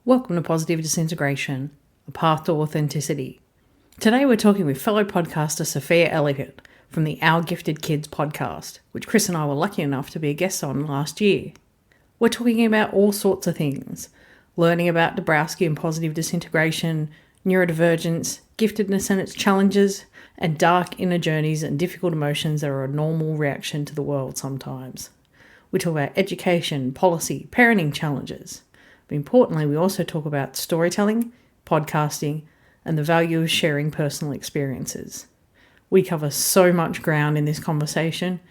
Welcome to Positive Disintegration, a path to authenticity. Today we're talking with fellow podcaster Sophia Elliott from the Our Gifted Kids podcast, which Chris and I were lucky enough to be a guest on last year. We're talking about all sorts of things, learning about Dabrowski and positive disintegration, neurodivergence, giftedness and its challenges, and dark inner journeys and difficult emotions that are a normal reaction to the world sometimes. We talk about education, policy, parenting challenges. But importantly, we also talk about storytelling, podcasting, and the value of sharing personal experiences. We cover so much ground in this conversation,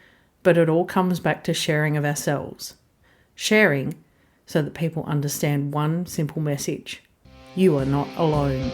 but it all comes back to sharing of ourselves. Sharing so that people understand one simple message: you are not alone.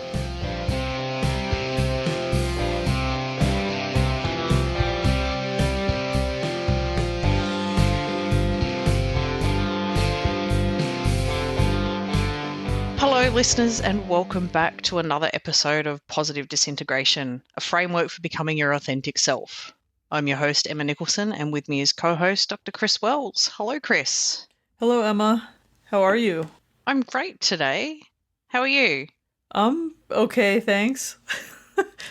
Hello listeners, and welcome back to another episode of Positive Disintegration, a framework for becoming your authentic self. I'm your host, Emma Nicholson, and with me is co-host Dr. Chris Wells. Hello, Chris. Hello, Emma. How are you? I'm great today. How are you? Okay, thanks.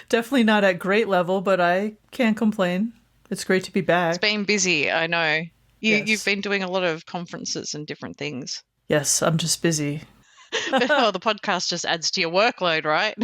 Definitely not at great level, but I can't complain. It's great to be back. It's been busy, I know. Yes. You've been doing a lot of conferences and different things. Yes, I'm just busy. Well, the podcast just adds to your workload, right?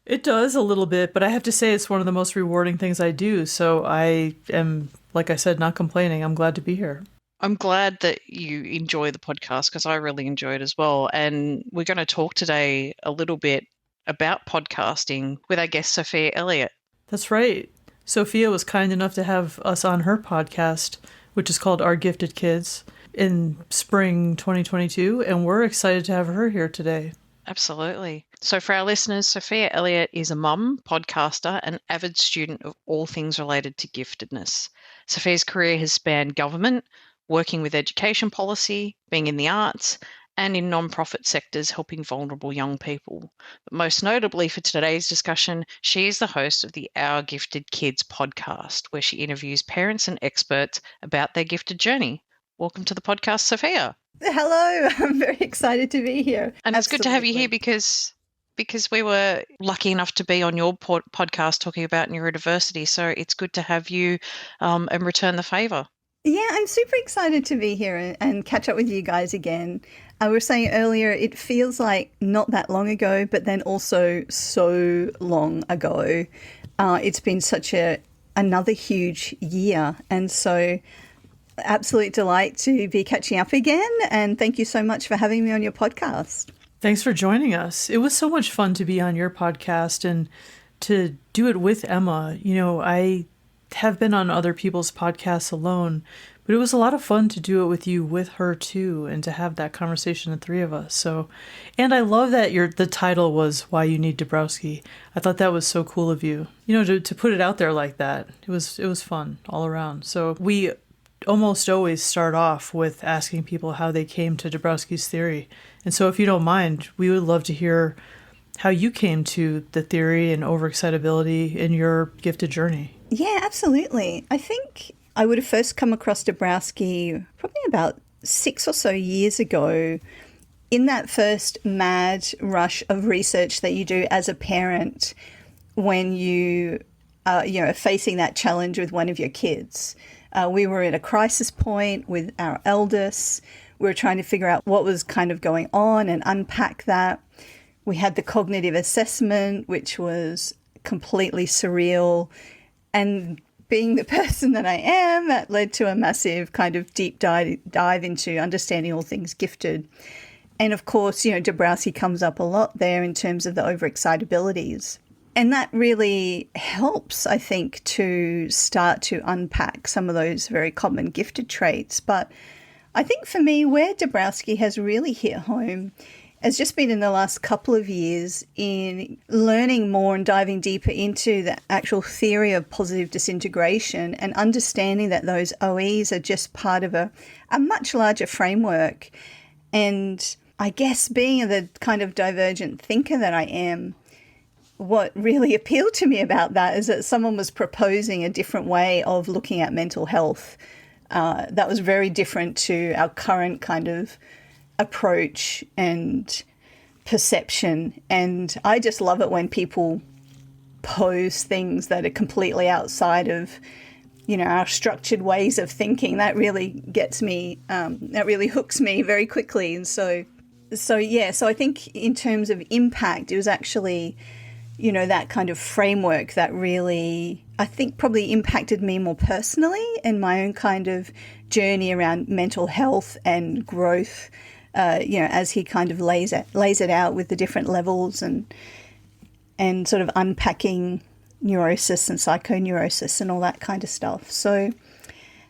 It does a little bit, but I have to say it's one of the most rewarding things I do. So I am, like I said, not complaining. I'm glad to be here. I'm glad that you enjoy the podcast because I really enjoy it as well. And we're going to talk today a little bit about podcasting with our guest, Sophia Elliott. That's right. Sophia was kind enough to have us on her podcast, which is called Our Gifted Kids, in spring 2022, and we're excited to have her here today. Absolutely. So for our listeners, Sophia Elliott is a mum, podcaster, and avid student of all things related to giftedness. Sophia's career has spanned government, working with education policy, being in the arts, and in non-profit sectors helping vulnerable young people. But most notably for today's discussion, she is the host of the Our Gifted Kids podcast, where she interviews parents and experts about their gifted journey. Welcome to the podcast, Sophia. Hello, I'm very excited to be here. And it's good to have you here because we were lucky enough to be on your podcast talking about neurodiversity. So it's good to have you and return the favour. Yeah, I'm super excited to be here and catch up with you guys again. I was saying earlier, it feels like not that long ago, but then also so long ago. It's been such another huge year. And so absolute delight to be catching up again. And thank you so much for having me on your podcast. Thanks for joining us. It was so much fun to be on your podcast and to do it with Emma. You know, I have been on other people's podcasts alone, but it was a lot of fun to do it with you, with her too, and to have that conversation, the three of us. So, and I love that the title was Why You Need Dabrowski. I thought that was so cool of you, to put it out there like that. It was fun all around. So we almost always start off with asking people how they came to Dabrowski's theory. And so if you don't mind, we would love to hear how you came to the theory and overexcitability in your gifted journey. Yeah, absolutely. I think I would have first come across Dabrowski probably about 6 or so years ago in that first mad rush of research that you do as a parent when you are facing that challenge with one of your kids. We were at a crisis point with our eldest. We were trying to figure out what was kind of going on and unpack that. We had the cognitive assessment, which was completely surreal. And being the person that I am, that led to a massive kind of deep dive into understanding all things gifted. And of course, Dabrowski comes up a lot there in terms of the overexcitabilities. And that really helps, I think, to start to unpack some of those very common gifted traits. But I think for me, where Dabrowski has really hit home has just been in the last couple of years in learning more and diving deeper into the actual theory of positive disintegration and understanding that those OEs are just part of a much larger framework. And I guess being the kind of divergent thinker that I am, what really appealed to me about that is that someone was proposing a different way of looking at mental health. That was very different to our current kind of approach and perception. And I just love it when people pose things that are completely outside of, our structured ways of thinking. That really gets me, that really hooks me very quickly. And so I think in terms of impact, it was actually, that kind of framework that really, I think, probably impacted me more personally in my own kind of journey around mental health and growth, as he kind of lays it out with the different levels and sort of unpacking neurosis and psychoneurosis and all that kind of stuff. So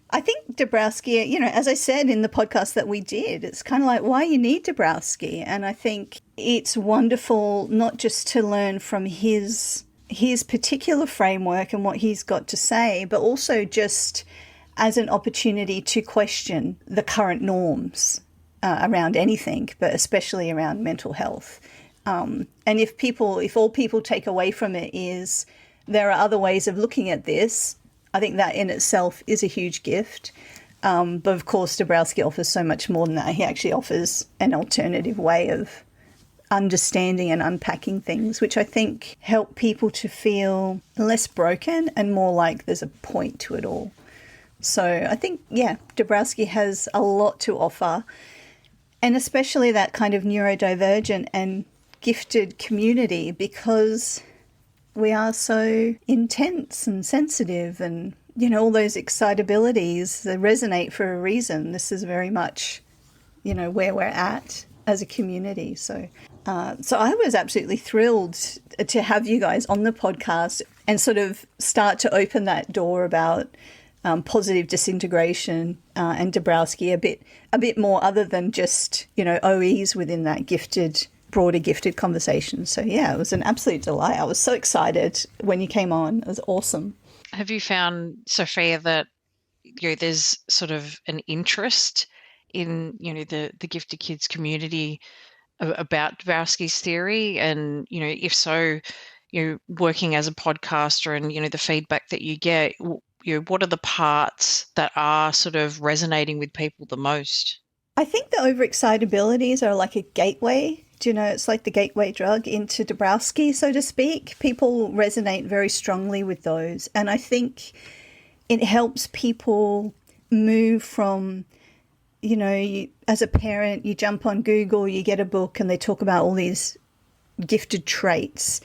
I think Dabrowski, as I said in the podcast that we did, it's kind of like why you need Dabrowski. And I think it's wonderful not just to learn from his particular framework and what he's got to say, but also just as an opportunity to question the current norms around anything, but especially around mental health. And if all people take away from it is there are other ways of looking at this, I think that in itself is a huge gift. But of course, Dabrowski offers so much more than that. He actually offers an alternative way of understanding and unpacking things, which I think help people to feel less broken and more like there's a point to it all. So I think, Dabrowski has a lot to offer, and especially that kind of neurodivergent and gifted community, because we are so intense and sensitive and, all those excitabilities, they resonate for a reason. This is very much, where we're at as a community. So I was absolutely thrilled to have you guys on the podcast and sort of start to open that door about positive disintegration and Dabrowski a bit more other than just, OEs within that broader gifted conversation. So it was an absolute delight. I was so excited when you came on. It was awesome. Have you found, Sophia, that there's sort of an interest in the gifted kids community about Dabrowski's theory? And if so, working as a podcaster and the feedback that you get, what are the parts that are sort of resonating with people the most? I think the overexcitabilities are like a gateway. It's like the gateway drug into Dabrowski, so to speak. People resonate very strongly with those. And I think it helps people move from, as a parent, you jump on Google, you get a book and they talk about all these gifted traits.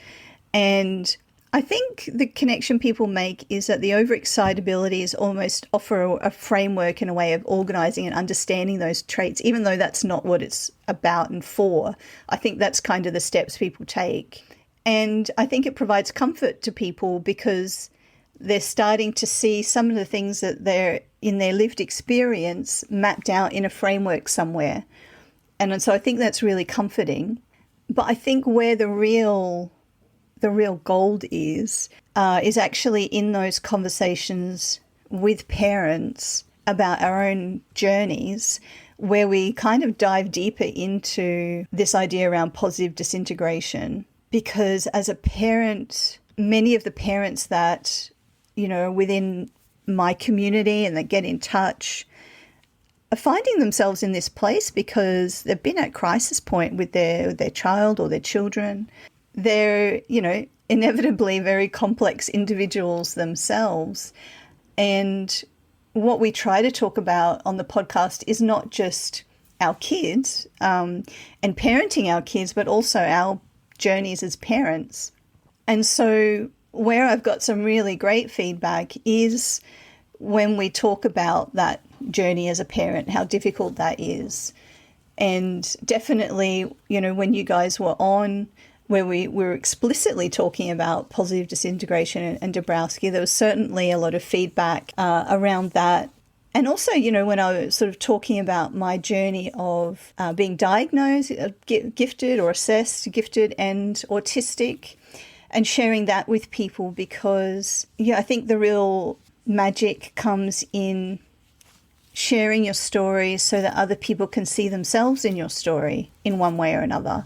And I think the connection people make is that the overexcitabilities almost offer a framework and a way of organising and understanding those traits, even though that's not what it's about and for. I think that's kind of the steps people take. And I think it provides comfort to people because they're starting to see some of the things that they're in their lived experience mapped out in a framework somewhere. And so I think that's really comforting. But I think where the real gold is actually in those conversations with parents about our own journeys, where we kind of dive deeper into this idea around positive disintegration. Because as a parent, many of the parents that, are within my community and that get in touch are finding themselves in this place because they've been at crisis point with their child or their children. They're, inevitably very complex individuals themselves. And what we try to talk about on the podcast is not just our kids and parenting our kids, but also our journeys as parents. And so where I've got some really great feedback is when we talk about that journey as a parent, how difficult that is. And definitely, when you guys were on, where we were explicitly talking about positive disintegration and Dabrowski, there was certainly a lot of feedback around that. And also, when I was sort of talking about my journey of being diagnosed, gifted or assessed, gifted and autistic, and sharing that with people because, I think the real magic comes in sharing your story so that other people can see themselves in your story in one way or another.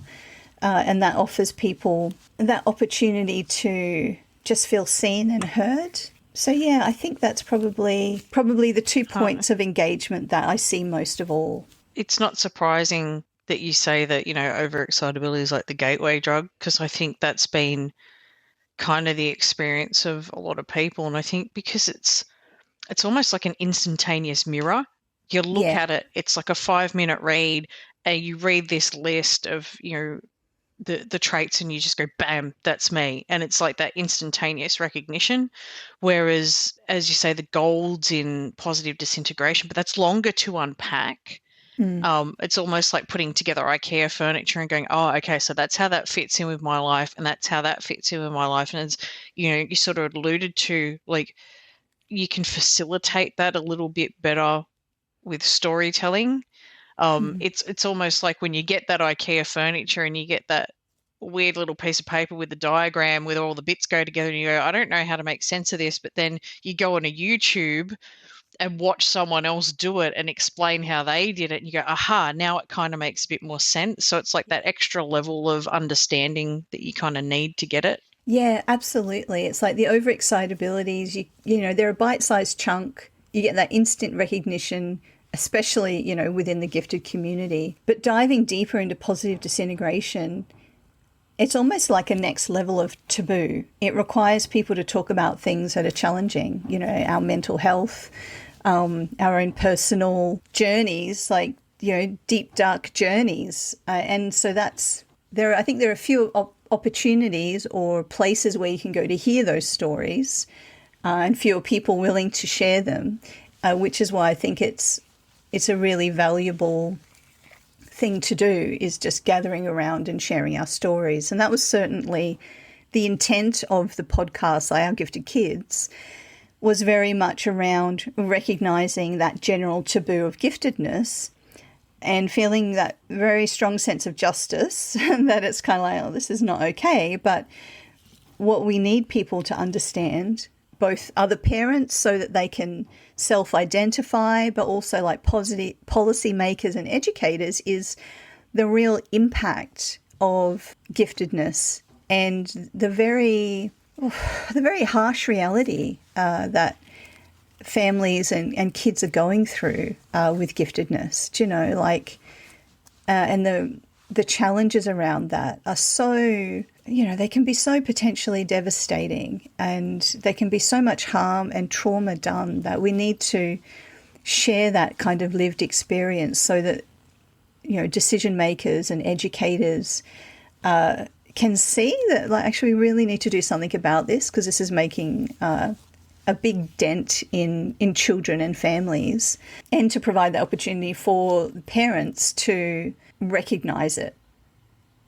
And that offers people that opportunity to just feel seen and heard. So, I think that's probably the 2 points of engagement that I see most of all. It's not surprising that you say that, overexcitability is like the gateway drug, because I think that's been kind of the experience of a lot of people. And I think because it's almost like an instantaneous mirror. You look Yeah. at it, it's like a 5-minute read, and you read this list of, the traits, and you just go, bam, that's me. And it's like that instantaneous recognition. Whereas, as you say, the gold's in positive disintegration, but that's longer to unpack. It's almost like putting together IKEA furniture and going, oh, okay, so that's how that fits in with my life, and that's how that fits in with my life. And it's, you sort of alluded to, like, you can facilitate that a little bit better with storytelling. It's almost like when you get that IKEA furniture and you get that weird little piece of paper with the diagram with all the bits go together, and you go, I don't know how to make sense of this. But then you go on a YouTube and watch someone else do it and explain how they did it, and you go, aha, now it kind of makes a bit more sense. So it's like that extra level of understanding that you kind of need to get it. Yeah, absolutely. It's like the overexcitabilities, they're a bite-sized chunk. You get that instant recognition, especially, within the gifted community. But diving deeper into positive disintegration, it's almost like a next level of taboo. It requires people to talk about things that are challenging, our mental health, our own personal journeys, like, deep, dark journeys. And so I think there are a few opportunities or places where you can go to hear those stories, and fewer people willing to share them, which is why I think it's a really valuable thing to do, is just gathering around and sharing our stories. And that was certainly the intent of the podcast, like Our Gifted Kids, was very much around recognizing that general taboo of giftedness and feeling that very strong sense of justice, that it's kind of like, oh, this is not okay. But what we need people to understand, both other parents so that they can self-identify, but also like policy makers and educators, is the real impact of giftedness and the very harsh reality that families and kids are going through with giftedness, and the challenges around that are so, they can be so potentially devastating, and there can be so much harm and trauma done that we need to share that kind of lived experience so that, decision makers and educators can see that, like, actually we really need to do something about this, because this is making a big dent in children and families, and to provide the opportunity for parents to recognise it.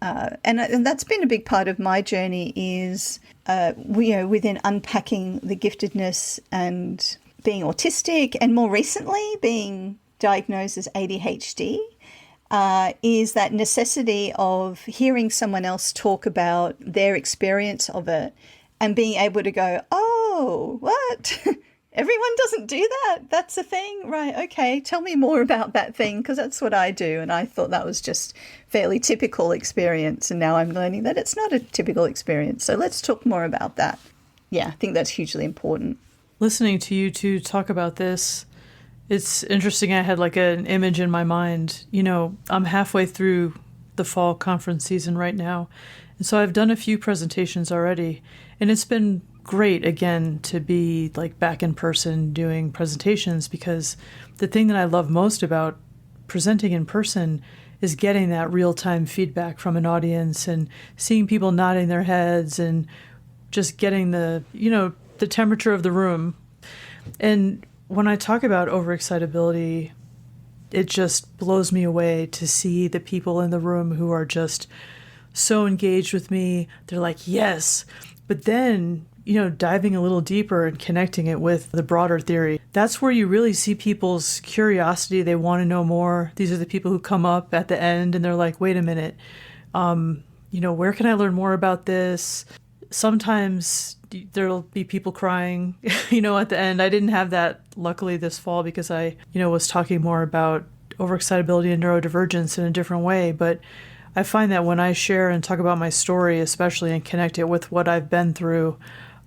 And that's been a big part of my journey, is within unpacking the giftedness and being autistic, and more recently being diagnosed as ADHD, is that necessity of hearing someone else talk about their experience of it and being able to go, oh, what? Everyone doesn't do that? That's a thing? Right, okay, tell me more about that thing, because that's what I do. And I thought that was just fairly typical experience, and now I'm learning that it's not a typical experience. So let's talk more about that. Yeah, I think that's hugely important. Listening to you two talk about this, it's interesting. I had like an image in my mind. I'm halfway through the fall conference season right now, and so I've done a few presentations already, and it's been great again to be like back in person doing presentations, because the thing that I love most about presenting in person is getting that real-time feedback from an audience and seeing people nodding their heads and just getting the temperature of the room. And when I talk about overexcitability, it just blows me away to see the people in the room who are just so engaged with me. They're like, yes. But then, diving a little deeper and connecting it with the broader theory, that's where you really see people's curiosity. They want to know more. These are the people who come up at the end and they're like, wait a minute, where can I learn more about this? Sometimes there'll be people crying, at the end. I didn't have that, luckily, this fall, because I, was talking more about overexcitability and neurodivergence in a different way. But I find that when I share and talk about my story, especially, and connect it with what I've been through,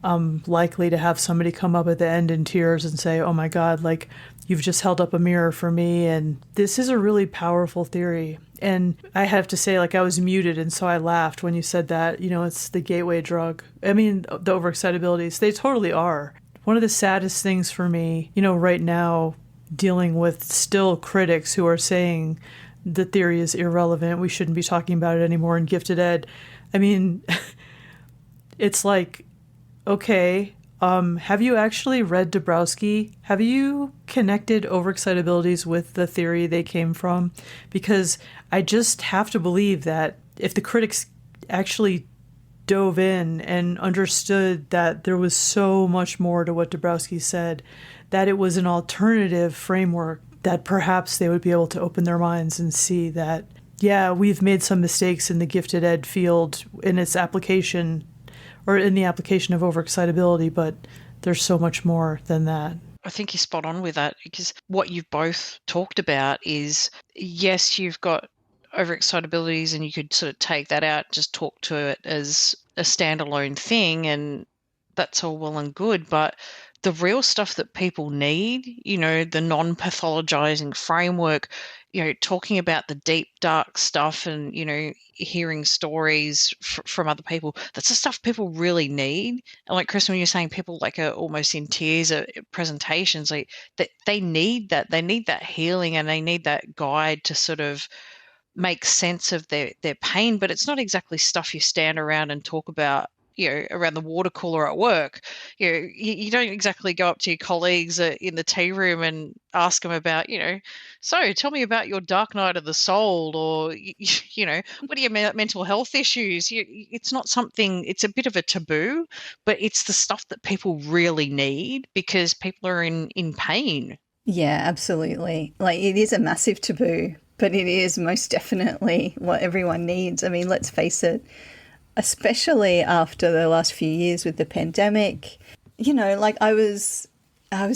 I'm likely to have somebody come up at the end in tears and say, oh my God, like, you've just held up a mirror for me. And this is a really powerful theory. And I have to say, like, I was muted, and so I laughed when you said that, it's the gateway drug. I mean, the overexcitabilities, they totally are. One of the saddest things for me, right now, dealing with still critics who are saying the theory is irrelevant, we shouldn't be talking about it anymore in gifted ed. I mean, it's like, okay, have you actually read Dabrowski? Have you connected overexcitabilities with the theory they came from? Because I just have to believe that if the critics actually dove in and understood that there was so much more to what Dabrowski said, that it was an alternative framework, that perhaps they would be able to open their minds and see that, yeah, we've made some mistakes in the gifted ed field in its application, or in the application of overexcitability, but there's so much more than that. I think you're spot on with that, because what you've both talked about is, yes, you've got overexcitabilities and you could sort of take that out, just talk to it as a standalone thing, and that's all well and good. But the real stuff that people need, the non-pathologizing framework, talking about the deep, dark stuff and, hearing stories from other people, that's the stuff people really need. And like Chris, when you're saying people like are almost in tears at presentations, like that they need that healing, and they need that guide to sort of make sense of their pain. But it's not exactly stuff you stand around and talk about, around the water cooler at work. You don't exactly go up to your colleagues in the tea room and ask them about, so tell me about your dark night of the soul, or, what are your mental health issues? It's not something, it's a bit of a taboo, but it's the stuff that people really need because people are in pain. Yeah, absolutely. Like, it is a massive taboo, but it is most definitely what everyone needs. I mean, let's face it, especially after the last few years with the pandemic, like I was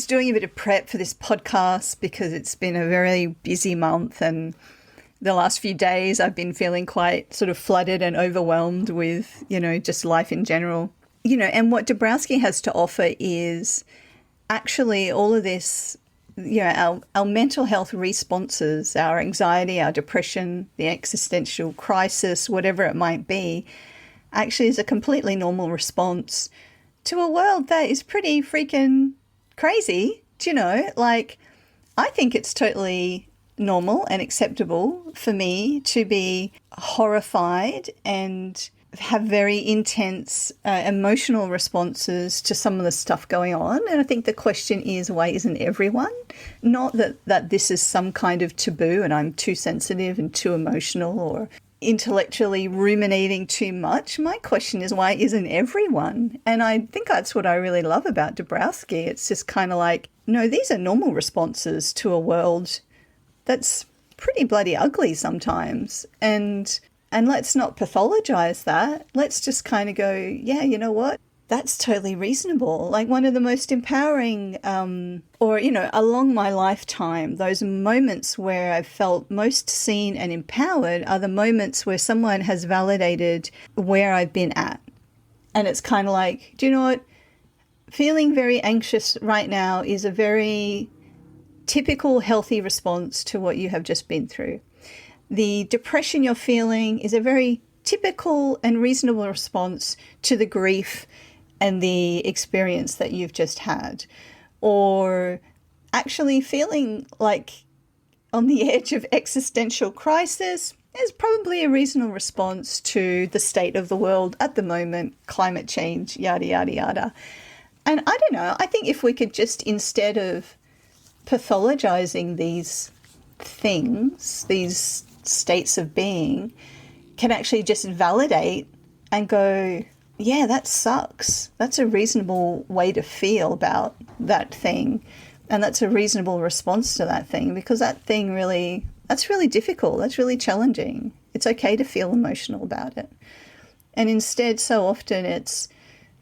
doing a bit of prep for this podcast because it's been a very busy month, and the last few days I've been feeling quite sort of flooded and overwhelmed with, just life in general. And what Dabrowski has to offer is actually all of this, our mental health responses, our anxiety, our depression, the existential crisis, whatever it might be, actually is a completely normal response to a world that is pretty freaking crazy. Like, I think it's totally normal and acceptable for me to be horrified and have very intense emotional responses to some of the stuff going on. And I think the question is, why isn't everyone? Not that this is some kind of taboo and I'm too sensitive and too emotional or intellectually ruminating too much. My question is, why isn't everyone? And I think that's what I really love about Dabrowski. It's just kind of like, no, these are normal responses to a world that's pretty bloody ugly sometimes. And let's not pathologize that. Let's just kind of go, yeah, you know what? That's totally reasonable. Like, one of the most empowering, along my lifetime, those moments where I've felt most seen and empowered are the moments where someone has validated where I've been at. And it's kind of like, do you know what? Feeling very anxious right now is a very typical healthy response to what you have just been through. The depression you're feeling is a very typical and reasonable response to the grief and the experience that you've just had. Or actually feeling like on the edge of existential crisis is probably a reasonable response to the state of the world at the moment, climate change, yada, yada, yada. And I don't know, I think if we could just, instead of pathologizing these things, these states of being, can actually just validate and go, yeah, that sucks. That's a reasonable way to feel about that thing. And that's a reasonable response to that thing, because that thing really, that's really difficult. That's really challenging. It's okay to feel emotional about it. And instead, so often it's,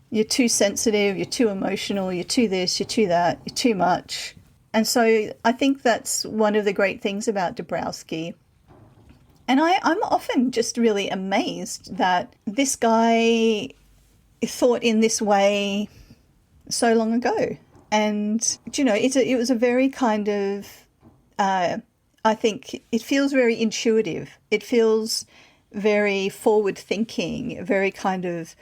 you're too sensitive, you're too emotional, you're too this, you're too that, you're too much. And so I think that's one of the great things about Dabrowski. And I'm often just really amazed that this guy thought in this way so long ago. And, you know, it was a very kind of, I think it feels very intuitive. It feels very forward thinking, very kind of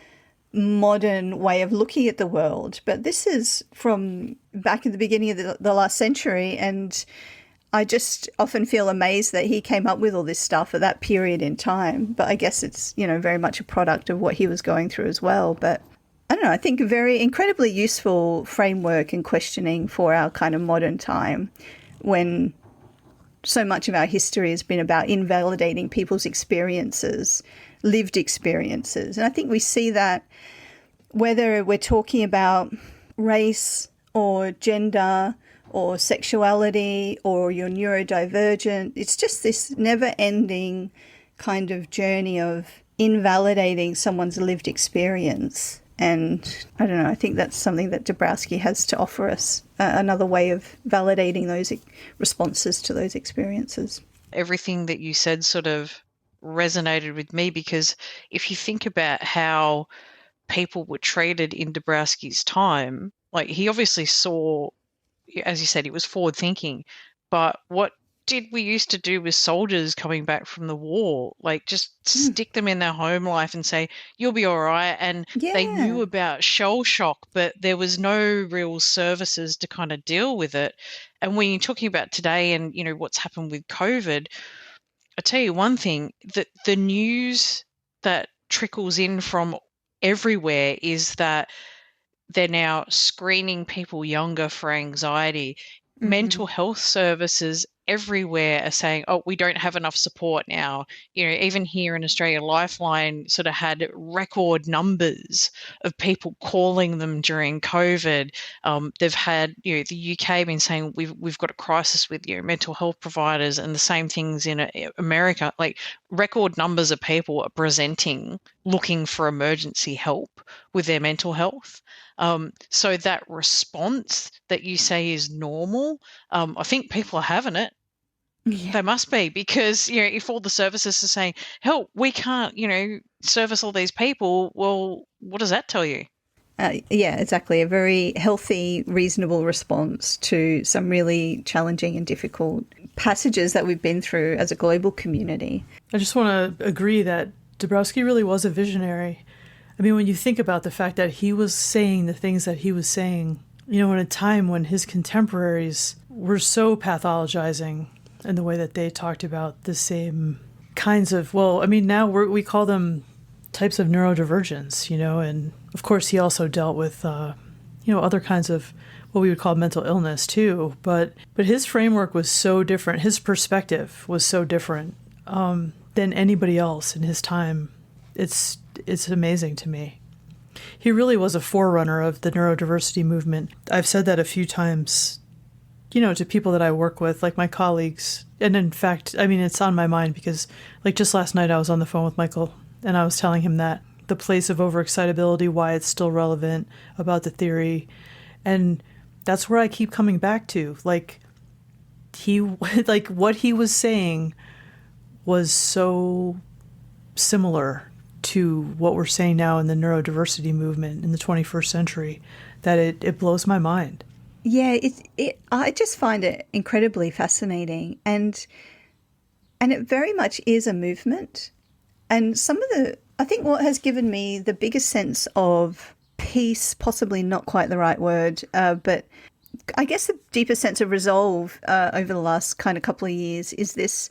modern way of looking at the world. But this is from back in the beginning of the last century, and I just often feel amazed that he came up with all this stuff at that period in time. But I guess it's, you know, very much a product of what he was going through as well. But I don't know, I think a very incredibly useful framework and questioning for our kind of modern time, when so much of our history has been about invalidating people's experiences, lived experiences. And I think we see that whether we're talking about race or gender or sexuality or you're neurodivergent, it's just this never-ending kind of journey of invalidating someone's lived experience. And I don't know, I think that's something that Dabrowski has to offer us, another way of validating those responses to those experiences. Everything that you said sort of resonated with me, because if you think about how people were treated in Dabrowski's time, like he obviously saw, as you said, he was forward thinking, but what did we used to do with soldiers coming back from the war? Like just stick them in their home life and say, you'll be all right. And they knew about shell shock, but there was no real services to kind of deal with it. And when you're talking about today and, you know, what's happened with COVID, I tell you one thing, that the news that trickles in from everywhere is that they're now screening people younger for anxiety. Mental health services everywhere are saying, oh, we don't have enough support now. You know, even here in Australia, Lifeline sort of had record numbers of people calling them during COVID. They've had, you know, the UK been saying we've got a crisis with, you know, mental health providers, and the same things in America. Like record numbers of people are presenting looking for emergency help with their mental health. So that response that you say is normal, I think people are having it. Yeah. They must be, because, you know, if all the services are saying, help, we can't, you know, service all these people, well, what does that tell you? Yeah, exactly. A very healthy, reasonable response to some really challenging and difficult passages that we've been through as a global community. I just want to agree that Dabrowski really was a visionary. I mean, when you think about the fact that he was saying the things that he was saying, you know, in a time when his contemporaries were so pathologizing in the way that they talked about the same kinds of, well, I mean, now we call them types of neurodivergence, you know, and of course he also dealt with, you know, other kinds of what we would call mental illness too. But his framework was so different. His perspective was so different than anybody else in his time. It's amazing to me. He really was a forerunner of the neurodiversity movement. I've said that a few times, you know, to people that I work with, like my colleagues. And in fact, I mean, it's on my mind because, like, just last night I was on the phone with Michael and I was telling him that the place of overexcitability, why it's still relevant, about the theory. And that's where I keep coming back to. Like, what he was saying was so similar to what we're saying now in the neurodiversity movement in the 21st century that it blows my mind. Yeah, I just find it incredibly fascinating, and it very much is a movement. And I think what has given me the biggest sense of peace, possibly not quite the right word, but I guess the deepest sense of resolve over the last kind of couple of years is this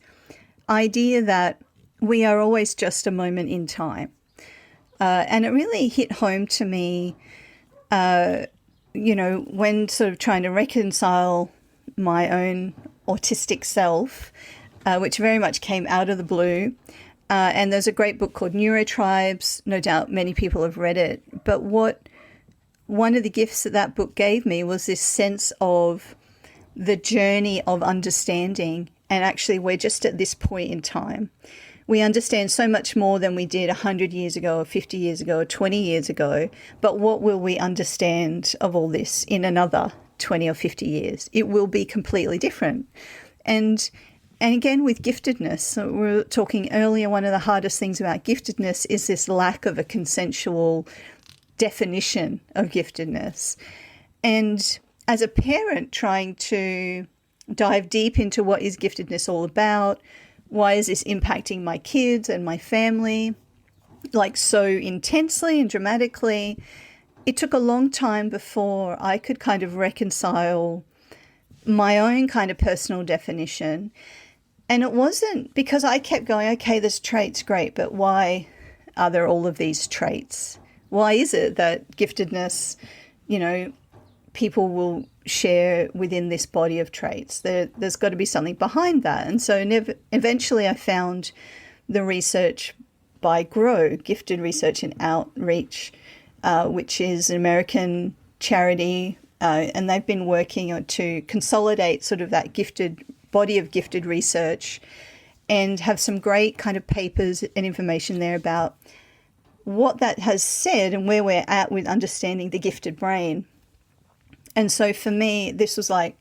idea that we are always just a moment in time. And it really hit home to me, you know, when sort of trying to reconcile my own autistic self, which very much came out of the blue. And there's a great book called Neurotribes. No doubt many people have read it. But one of the gifts that book gave me was this sense of the journey of understanding. And actually, we're just at this point in time. We understand so much more than we did 100 years ago or 50 years ago or 20 years ago. But what will we understand of all this in another 20 or 50 years? It will be completely different. And again, with giftedness, so we were talking earlier, one of the hardest things about giftedness is this lack of a consensual definition of giftedness. And as a parent trying to dive deep into what is giftedness all about, why is this impacting my kids and my family, like so intensely and dramatically, it took a long time before I could kind of reconcile my own kind of personal definition. And it wasn't because I kept going, okay, this trait's great, but why are there all of these traits? Why is it that giftedness, people will share within this body of traits? There's got to be something behind that. And so eventually I found the research by GROW, Gifted Research and Outreach, which is an American charity, and they've been working to consolidate sort of that body of gifted research and have some great kind of papers and information there about what that has said and where we're at with understanding the gifted brain. And so for me, this was like,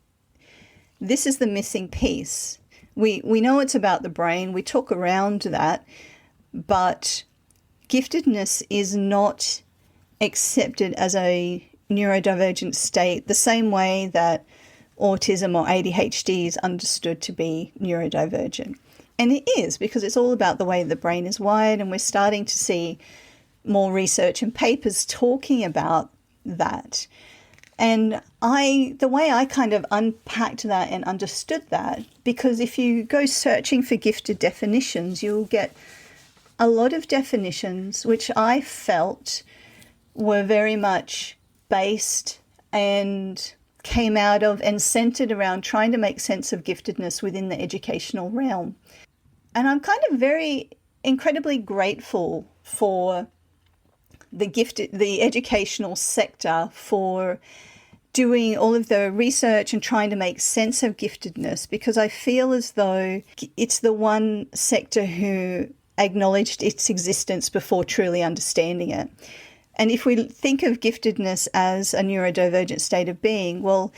this is the missing piece. We know it's about the brain. We talk around that, but giftedness is not accepted as a neurodivergent state the same way that autism or ADHD is understood to be neurodivergent. And it is, because it's all about the way the brain is wired, and we're starting to see more research and papers talking about that. And the way I kind of unpacked that and understood that, because if you go searching for gifted definitions, you'll get a lot of definitions which I felt were very much based and came out of and centered around trying to make sense of giftedness within the educational realm. And I'm kind of incredibly grateful for the educational sector for doing all of the research and trying to make sense of giftedness, because I feel as though it's the one sector who acknowledged its existence before truly understanding it. And if we think of giftedness as a neurodivergent state of being, well,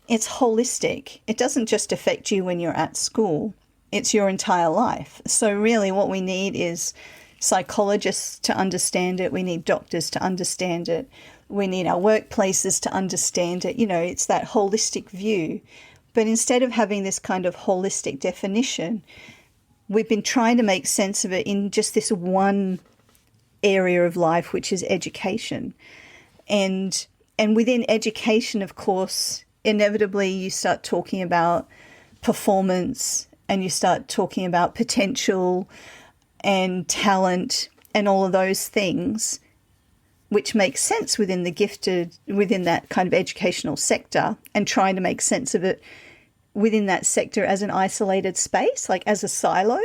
it's holistic. It doesn't just affect you when you're at school. It's your entire life. So really what we need is psychologists to understand it. We need doctors to understand it. We need our workplaces to understand it. It's that holistic view. But instead of having this kind of holistic definition, we've been trying to make sense of it in just this one area of life, which is education. And within education, of course, inevitably you start talking about performance and you start talking about potential and talent and all of those things, which makes sense within that kind of educational sector, and trying to make sense of it within that sector as an isolated space, like as a silo.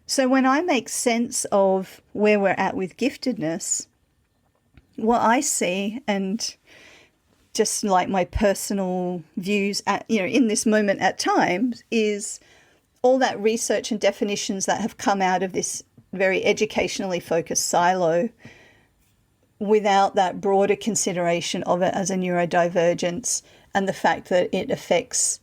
So when I make sense of where we're at with giftedness, what I see, and just like my personal views in this moment at times, is all that research and definitions that have come out of this very educationally focused silo without that broader consideration of it as a neurodivergence and the fact that it affects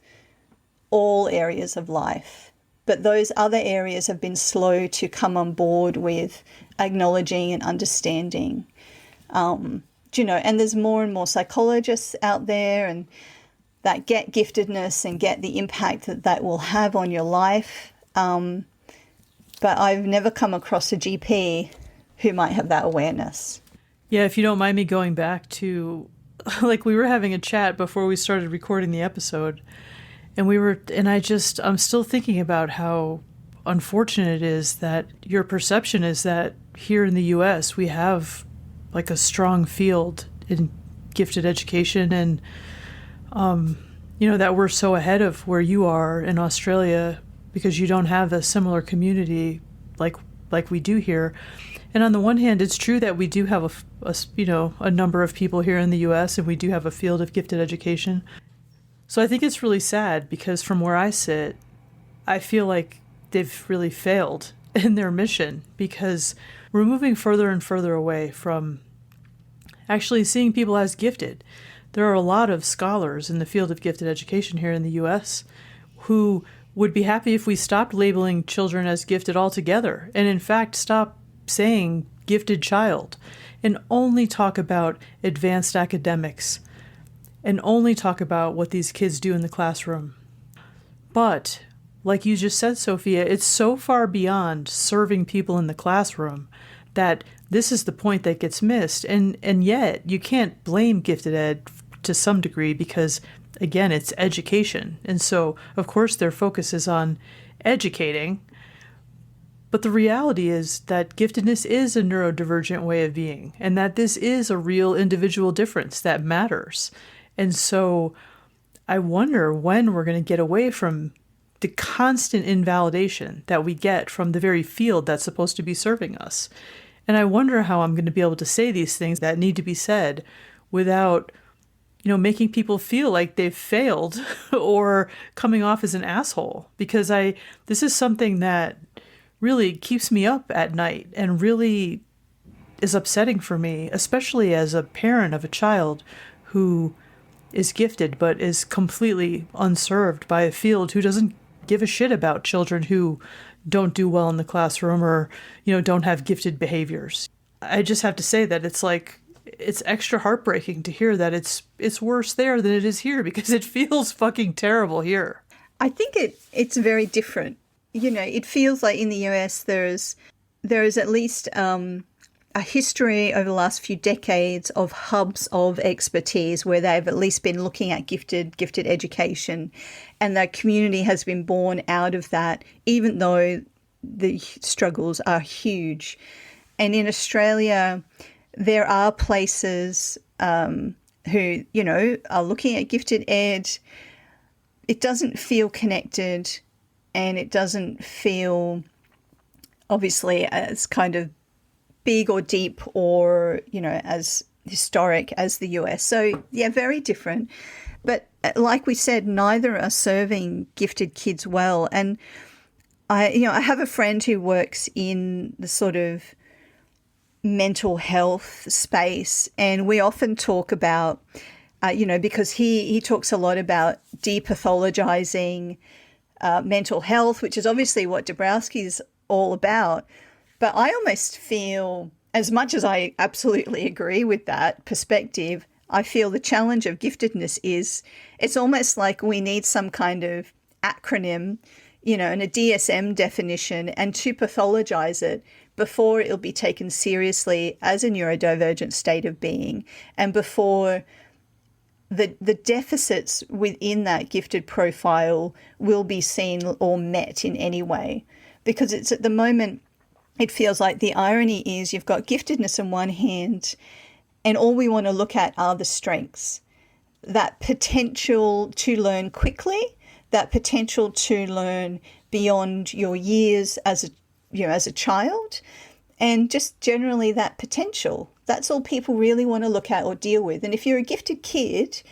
all areas of life. But those other areas have been slow to come on board with acknowledging and understanding. And there's more and more psychologists out there and that get giftedness and get the impact that will have on your life. But I've never come across a GP who might have that awareness. Yeah, if you don't mind me going back to, we were having a chat before we started recording the episode, and I'm still thinking about how unfortunate it is that your perception is that here in the U.S. we have a strong field in gifted education, and that we're so ahead of where you are in Australia because you don't have a similar community like we do here. And on the one hand, it's true that we do have a number of people here in the U.S. and we do have a field of gifted education. So I think it's really sad because from where I sit, I feel like they've really failed in their mission, because we're moving further and further away from actually seeing people as gifted. There are a lot of scholars in the field of gifted education here in the U.S. who would be happy if we stopped labeling children as gifted altogether, and in fact stop saying gifted child and only talk about advanced academics and only talk about what these kids do in the classroom. But, like you just said, Sophia, it's so far beyond serving people in the classroom that this is the point that gets missed. And yet, you can't blame gifted ed to some degree because, again, it's education. And so, of course, their focus is on educating. But the reality is that giftedness is a neurodivergent way of being, and that this is a real individual difference that matters. And so I wonder when we're going to get away from the constant invalidation that we get from the very field that's supposed to be serving us. And I wonder how I'm going to be able to say these things that need to be said without, making people feel like they've failed or coming off as an asshole. Because this is something that really keeps me up at night and really is upsetting for me, especially as a parent of a child who is gifted but is completely unserved by a field who doesn't give a shit about children who don't do well in the classroom or, don't have gifted behaviors. I just have to say that it's extra heartbreaking to hear that it's worse there than it is here, because it feels fucking terrible here. I think it's very different. It feels like in the US there is at least a history over the last few decades of hubs of expertise where they've at least been looking at gifted education, and that community has been born out of that, even though the struggles are huge. And in Australia, there are places who, are looking at gifted ed. It doesn't feel connected, and it doesn't feel, obviously, as kind of big or deep or, as historic as the US. So, yeah, very different. But like we said, neither are serving gifted kids well. And I have a friend who works in the sort of mental health space, and we often talk about, because he talks a lot about depathologizing mental health, which is obviously what Dabrowski is all about. But I almost feel, as much as I absolutely agree with that perspective, I feel the challenge of giftedness is it's almost like we need some kind of acronym, and a DSM definition, and to pathologize it before it'll be taken seriously as a neurodivergent state of being, and before the deficits within that gifted profile will be seen or met in any way. Because it's at the moment, it feels like the irony is you've got giftedness in one hand, and all we want to look at are the strengths. That potential to learn quickly, that potential to learn beyond your years as a child, and just generally that potential. That's all people really want to look at or deal with. And if you're a gifted kid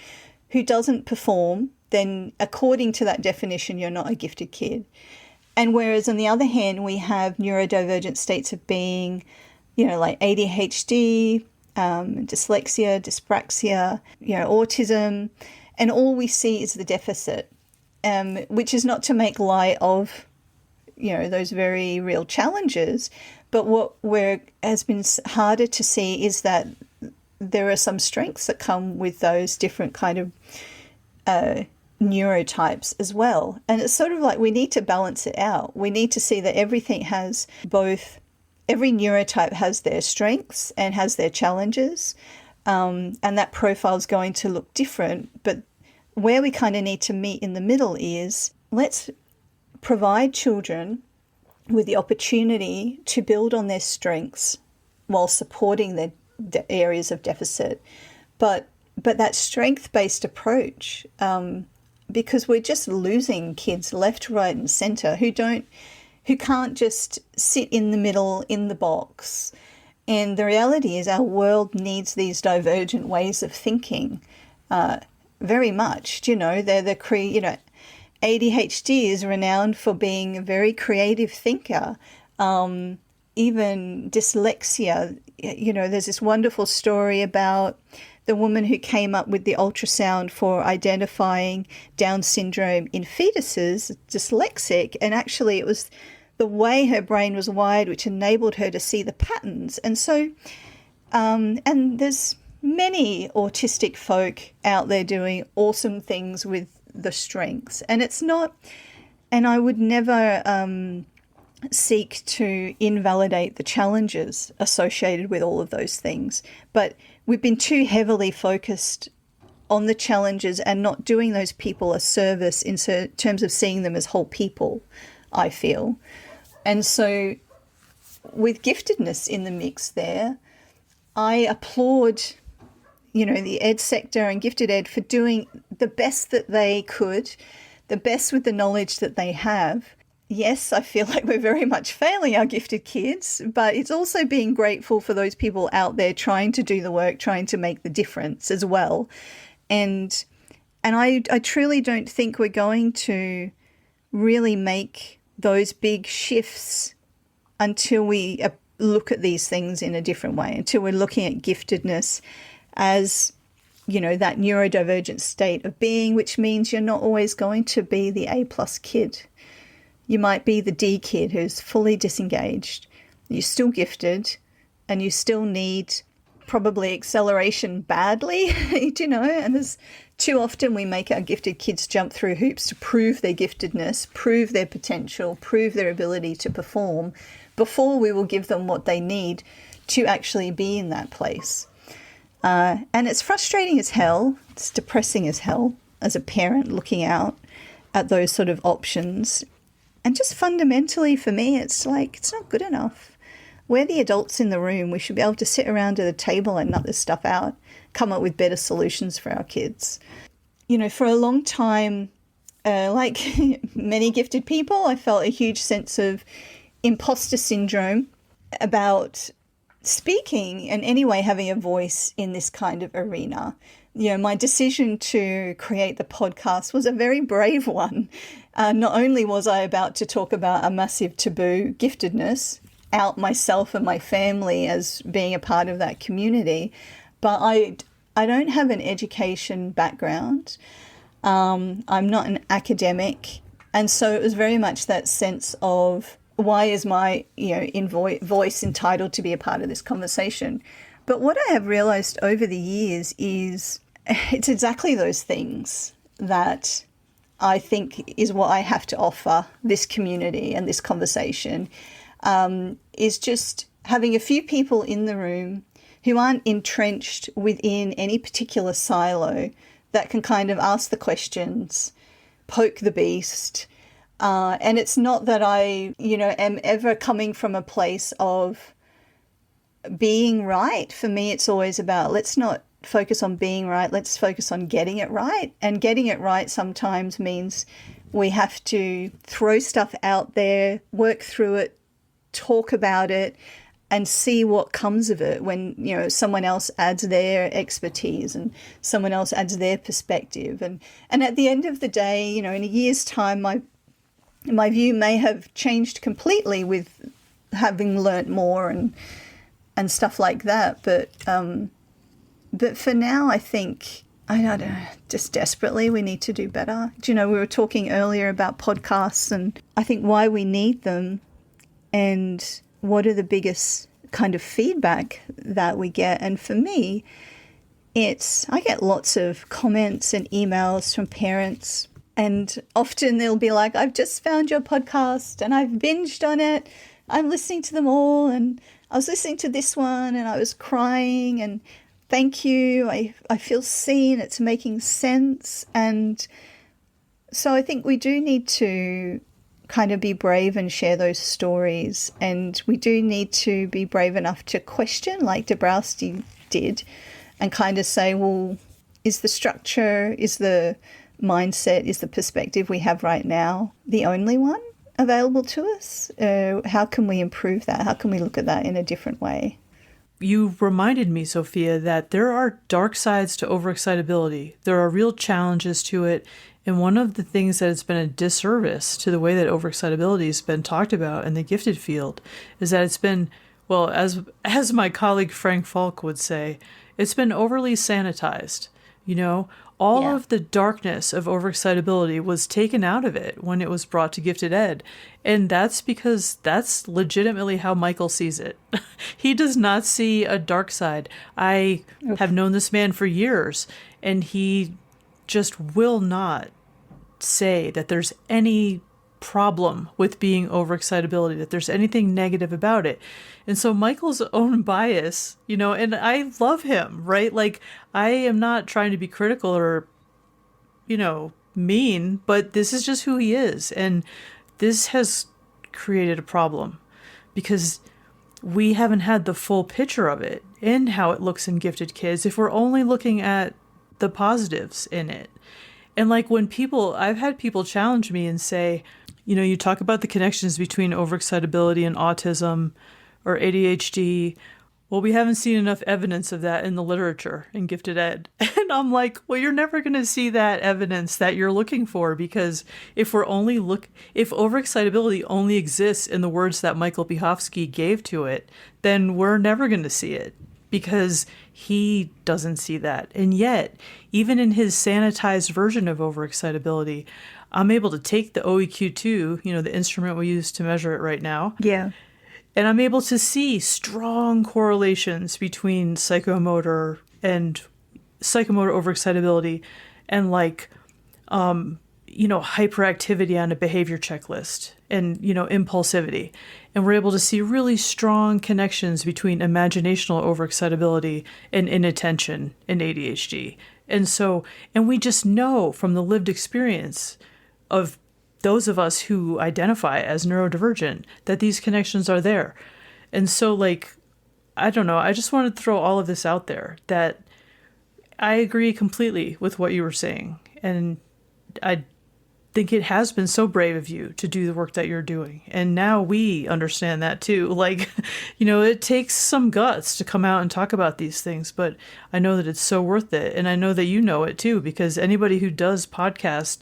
who doesn't perform, then according to that definition, you're not a gifted kid. And whereas on the other hand, we have neurodivergent states of being, like ADHD, dyslexia, dyspraxia, autism, and all we see is the deficit, which is not to make light of, those very real challenges. But what has been harder to see is that there are some strengths that come with those different kind of neurotypes as well. And it's sort of like we need to balance it out. We need to see that everything has both, every neurotype has their strengths and has their challenges, and that profile is going to look different. But where we kind of need to meet in the middle is let's provide children with the opportunity to build on their strengths while supporting their areas of deficit. But that strength-based approach, because we're just losing kids left, right, and centre who can't just sit in the middle in the box. And the reality is our world needs these divergent ways of thinking very much. ADHD is renowned for being a very creative thinker. Even dyslexia, there's this wonderful story about the woman who came up with the ultrasound for identifying Down syndrome in fetuses, dyslexic, and actually it was the way her brain was wired, which enabled her to see the patterns. And so, and there's many autistic folk out there doing awesome things with the strengths. And it's not, and I would never seek to invalidate the challenges associated with all of those things. But we've been too heavily focused on the challenges and not doing those people a service in terms of seeing them as whole people, I feel. And so with giftedness in the mix there, I applaud, the ed sector and gifted ed for doing the best that they could, the best with the knowledge that they have. Yes, I feel like we're very much failing our gifted kids, but it's also being grateful for those people out there trying to do the work, trying to make the difference as well. And I truly don't think we're going to really make those big shifts until we look at these things in a different way, until we're looking at giftedness as, that neurodivergent state of being, which means you're not always going to be the A+ kid. You might be the D kid who's fully disengaged. You're still gifted and you still need probably acceleration badly, and there's too often we make our gifted kids jump through hoops to prove their giftedness, prove their potential, prove their ability to perform before we will give them what they need to actually be in that place. And it's frustrating as hell. It's depressing as hell as a parent looking out at those sort of options. And just fundamentally for me, it's like, it's not good enough. We're the adults in the room. We should be able to sit around at a table and nut this stuff out, come up with better solutions for our kids. For a long time, like many gifted people, I felt a huge sense of imposter syndrome about speaking and anyway having a voice in this kind of arena. My decision to create the podcast was a very brave one. Not only was I about to talk about a massive taboo, giftedness, out myself and my family as being a part of that community, but I don't have an education background. I'm not an academic. And so it was very much that sense of, why is my voice entitled to be a part of this conversation? But what I have realized over the years is it's exactly those things that I think is what I have to offer this community and this conversation, is just having a few people in the room who aren't entrenched within any particular silo that can kind of ask the questions, poke the beast. And it's not that I, am ever coming from a place of being right. For me, it's always about, let's not focus on being right. Let's focus on getting it right. And getting it right sometimes means we have to throw stuff out there, work through it, talk about it, and see what comes of it when, someone else adds their expertise and someone else adds their perspective. And at the end of the day, in a year's time, my view may have changed completely with having learnt more and stuff like that. But for now, I think, I don't know, just desperately we need to do better. We were talking earlier about podcasts and I think why we need them and what are the biggest kind of feedback that we get. And for me, I get lots of comments and emails from parents, and often they'll be like, I've just found your podcast and I've binged on it. I'm listening to them all and I was listening to this one and I was crying and thank you. I feel seen. It's making sense. And so I think we do need to kind of be brave and share those stories. And we do need to be brave enough to question, like Dabrowski did, and kind of say, well, is the structure, is the mindset, is the perspective we have right now the only one available to us? How can we improve that? How can we look at that in a different way? You reminded me, Sophia, that there are dark sides to overexcitability. There are real challenges to it. And one of the things that has been a disservice to the way that overexcitability has been talked about in the gifted field is that it's been, well, as my colleague Frank Falk would say, it's been overly sanitized. You know, all of the darkness of overexcitability was taken out of it when it was brought to gifted ed. And that's because that's legitimately how Michael sees it. He does not see a dark side. I have known this man for years, and he just will not say that there's any problem with being overexcitability, that there's anything negative about it. And so Michael's own bias, you know, and I love him, right? Like, I am not trying to be critical or, you know, mean, but this is just who he is. And this has created a problem because we haven't had the full picture of it and how it looks in gifted kids if we're only looking at the positives in it. And like when I've had people challenge me and say, you know, you talk about the connections between overexcitability and autism or ADHD. Well, we haven't seen enough evidence of that in the literature in gifted ed. And I'm like, well, you're never going to see that evidence that you're looking for, because if overexcitability only exists in the words that Michael Pichowski gave to it, then we're never going to see it because he doesn't see that. And yet, even in his sanitized version of overexcitability, I'm able to take the OEQ2, you know, the instrument we use to measure it right now. Yeah. And I'm able to see strong correlations between psychomotor overexcitability and like, you know, hyperactivity on a behavior checklist and, you know, impulsivity. And we're able to see really strong connections between imaginational overexcitability and inattention in ADHD. And we just know from the lived experience of those of us who identify as neurodivergent that these connections are there. And so, like, I don't know, I just wanted to throw all of this out there, that I agree completely with what you were saying. And I think it has been so brave of you to do the work that you're doing. And now we understand that too. Like, you know, it takes some guts to come out and talk about these things, but I know that it's so worth it. And I know that you know it too, because anybody who does podcast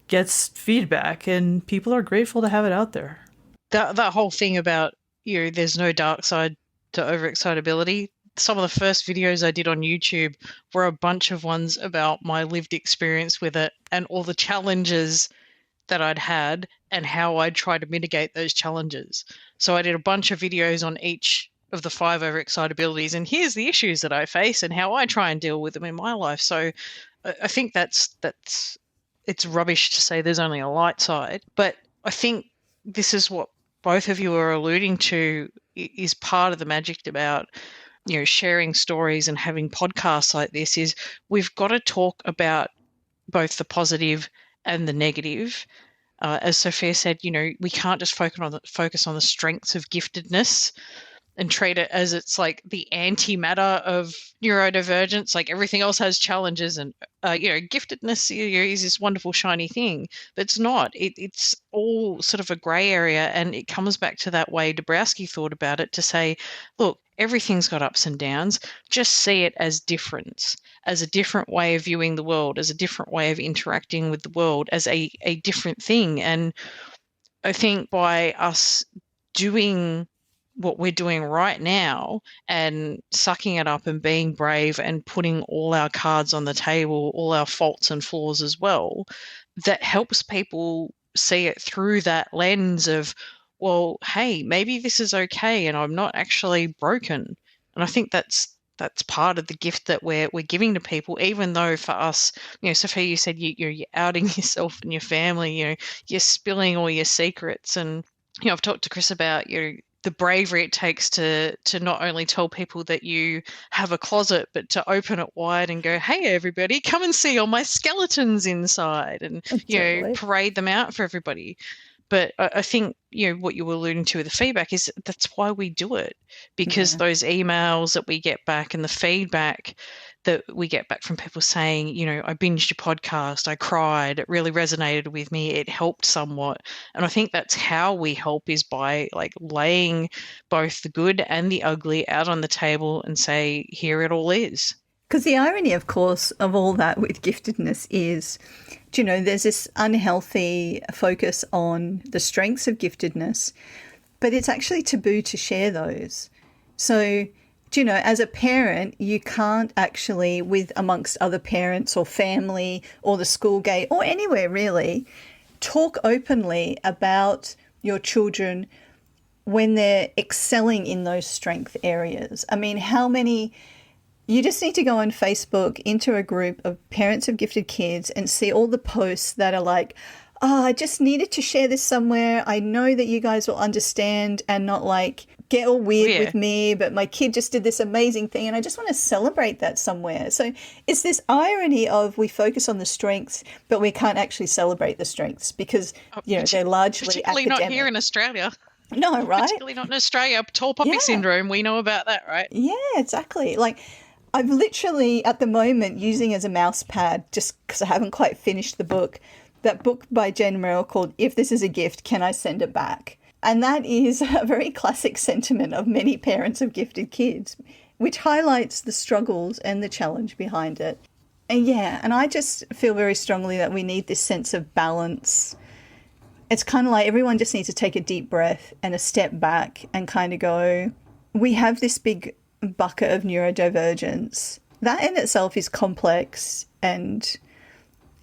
gets feedback and people are grateful to have it out there. That whole thing about, you know, there's no dark side to overexcitability. Some of the first videos I did on YouTube were a bunch of ones about my lived experience with it and all the challenges that I'd had and how I'd try to mitigate those challenges. So I did a bunch of videos on each of the 5 overexcitabilities, and here's the issues that I face and how I try and deal with them in my life. So I think that's it's rubbish to say there's only a light side, but I think this is what both of you are alluding to is part of the magic about, you know, sharing stories and having podcasts like this. Is we've got to talk about both the positive and the negative. As Sophia said, you know, we can't just focus on the strengths of giftedness and treat it as it's like the antimatter of neurodivergence. Like everything else has challenges, and you know, giftedness is this wonderful shiny thing, but it's not. It's all sort of a grey area, and it comes back to that way Dabrowski thought about it, to say, look, everything's got ups and downs. Just see it as difference, as a different way of viewing the world, as a different way of interacting with the world, as a different thing. And I think by us doing what we're doing right now and sucking it up and being brave and putting all our cards on the table, all our faults and flaws as well, that helps people see it through that lens of, well, hey, maybe this is okay and I'm not actually broken. And I think that's part of the gift that we're giving to people, even though for us, you know, Sophia, you said you're outing yourself and your family, you know, you're spilling all your secrets. And, you know, I've talked to Chris about, you know, the bravery it takes to not only tell people that you have a closet, but to open it wide and go, hey, everybody, come and see all my skeletons inside, and, you know, parade them out for everybody. But I think, you know, what you were alluding to with the feedback is that's why we do it, because those emails that we get back and the feedback that we get back from people saying, you know, I binged your podcast, I cried, it really resonated with me, it helped somewhat. And I think that's how we help, is by like laying both the good and the ugly out on the table and say, here it all is. Because the irony, of course, of all that with giftedness is, you know, there's this unhealthy focus on the strengths of giftedness, but it's actually taboo to share those. So Do you know, as a parent, you can't actually, with amongst other parents or family or the school gate or anywhere really, talk openly about your children when they're excelling in those strength areas. I mean, you just need to go on Facebook into a group of parents of gifted kids and see all the posts that are like, oh, I just needed to share this somewhere. I know that you guys will understand and not like get all weird with me, but my kid just did this amazing thing and I just want to celebrate that somewhere. So it's this irony of we focus on the strengths, but we can't actually celebrate the strengths because, they're largely particularly academic. not here in Australia. No, right? Particularly not in Australia. Tall poppy syndrome, we know about that, right? Yeah, exactly. Like I'm literally at the moment using as a mouse pad, just because I haven't quite finished the book, that book by Jen Merrill called If This Is a Gift, Can I Send It Back? And that is a very classic sentiment of many parents of gifted kids, which highlights the struggles and the challenge behind it. And I just feel very strongly that we need this sense of balance. It's kind of like everyone just needs to take a deep breath and a step back and kind of go, we have this big bucket of neurodivergence. That in itself is complex and,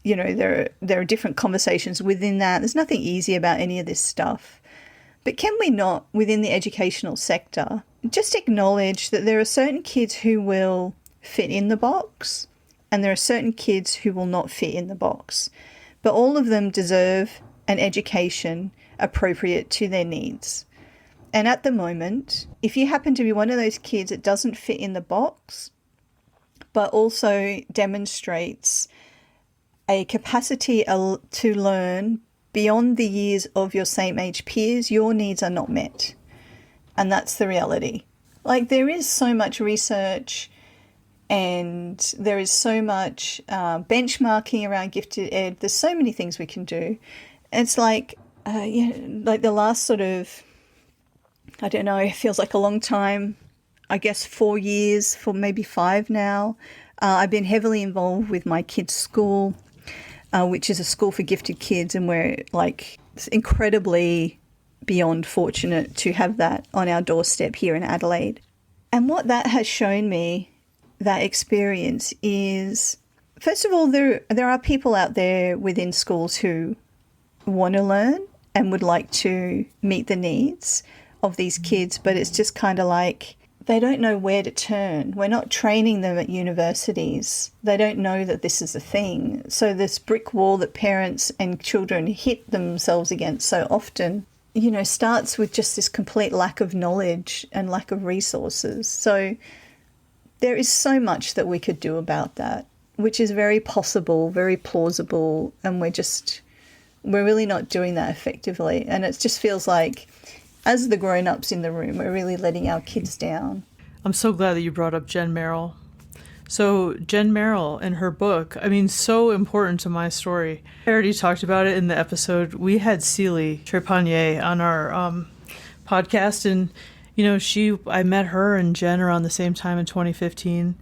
there are different conversations within that. There's nothing easy about any of this stuff. But can we not, within the educational sector, just acknowledge that there are certain kids who will fit in the box and there are certain kids who will not fit in the box. But all of them deserve an education appropriate to their needs. And at the moment, if you happen to be one of those kids that doesn't fit in the box, but also demonstrates a capacity to learn beyond the years of your same age peers, your needs are not met. And that's the reality. Like there is so much research and there is so much benchmarking around gifted ed. There's so many things we can do. It's like, like the last sort of, I don't know, it feels like a long time, I guess 4 years, for maybe 5 now. I've been heavily involved with my kids' school, which is a school for gifted kids, and we're like incredibly beyond fortunate to have that on our doorstep here in Adelaide. And what that has shown me, that experience, is, first of all, there are people out there within schools who want to learn and would like to meet the needs of these kids, but it's just kind of like they don't know where to turn. We're not training them at universities. They don't know that this is a thing. So this brick wall that parents and children hit themselves against so often, starts with just this complete lack of knowledge and lack of resources. So there is so much that we could do about that, which is very possible, very plausible, and we're really not doing that effectively. And it just feels like, as the grown-ups in the room, we're really letting our kids down. I'm so glad that you brought up Jen Merrill. So Jen Merrill in her book, so important to my story. I already talked about it in the episode. We had Celie Trepanier on our podcast, and I met her and Jen around the same time in 2015,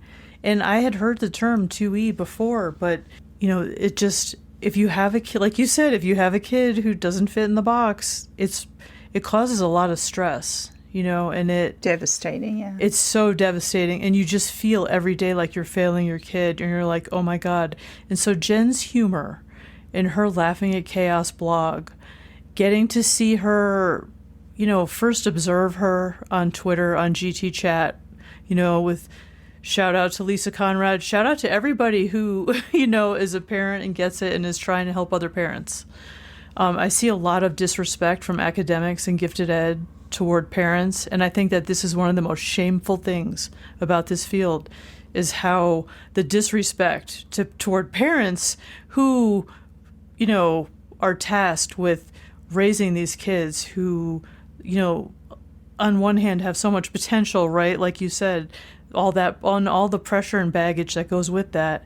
and I had heard the term 2E before, but it just, if you have a kid, like you said, if you have a kid who doesn't fit in the box, it causes a lot of stress, and devastating, yeah. It's so devastating, and you just feel every day like you're failing your kid, and you're like, oh my God. And so Jen's humor in her Laughing at Chaos blog, getting to see her, first observe her on Twitter, on GT Chat, with shout out to Lisa Conrad, shout out to everybody who, is a parent and gets it and is trying to help other parents. I see a lot of disrespect from academics and gifted ed toward parents, and I think that this is one of the most shameful things about this field, is how the disrespect toward parents who, are tasked with raising these kids who, on one hand have so much potential, right? Like you said, all the pressure and baggage that goes with that.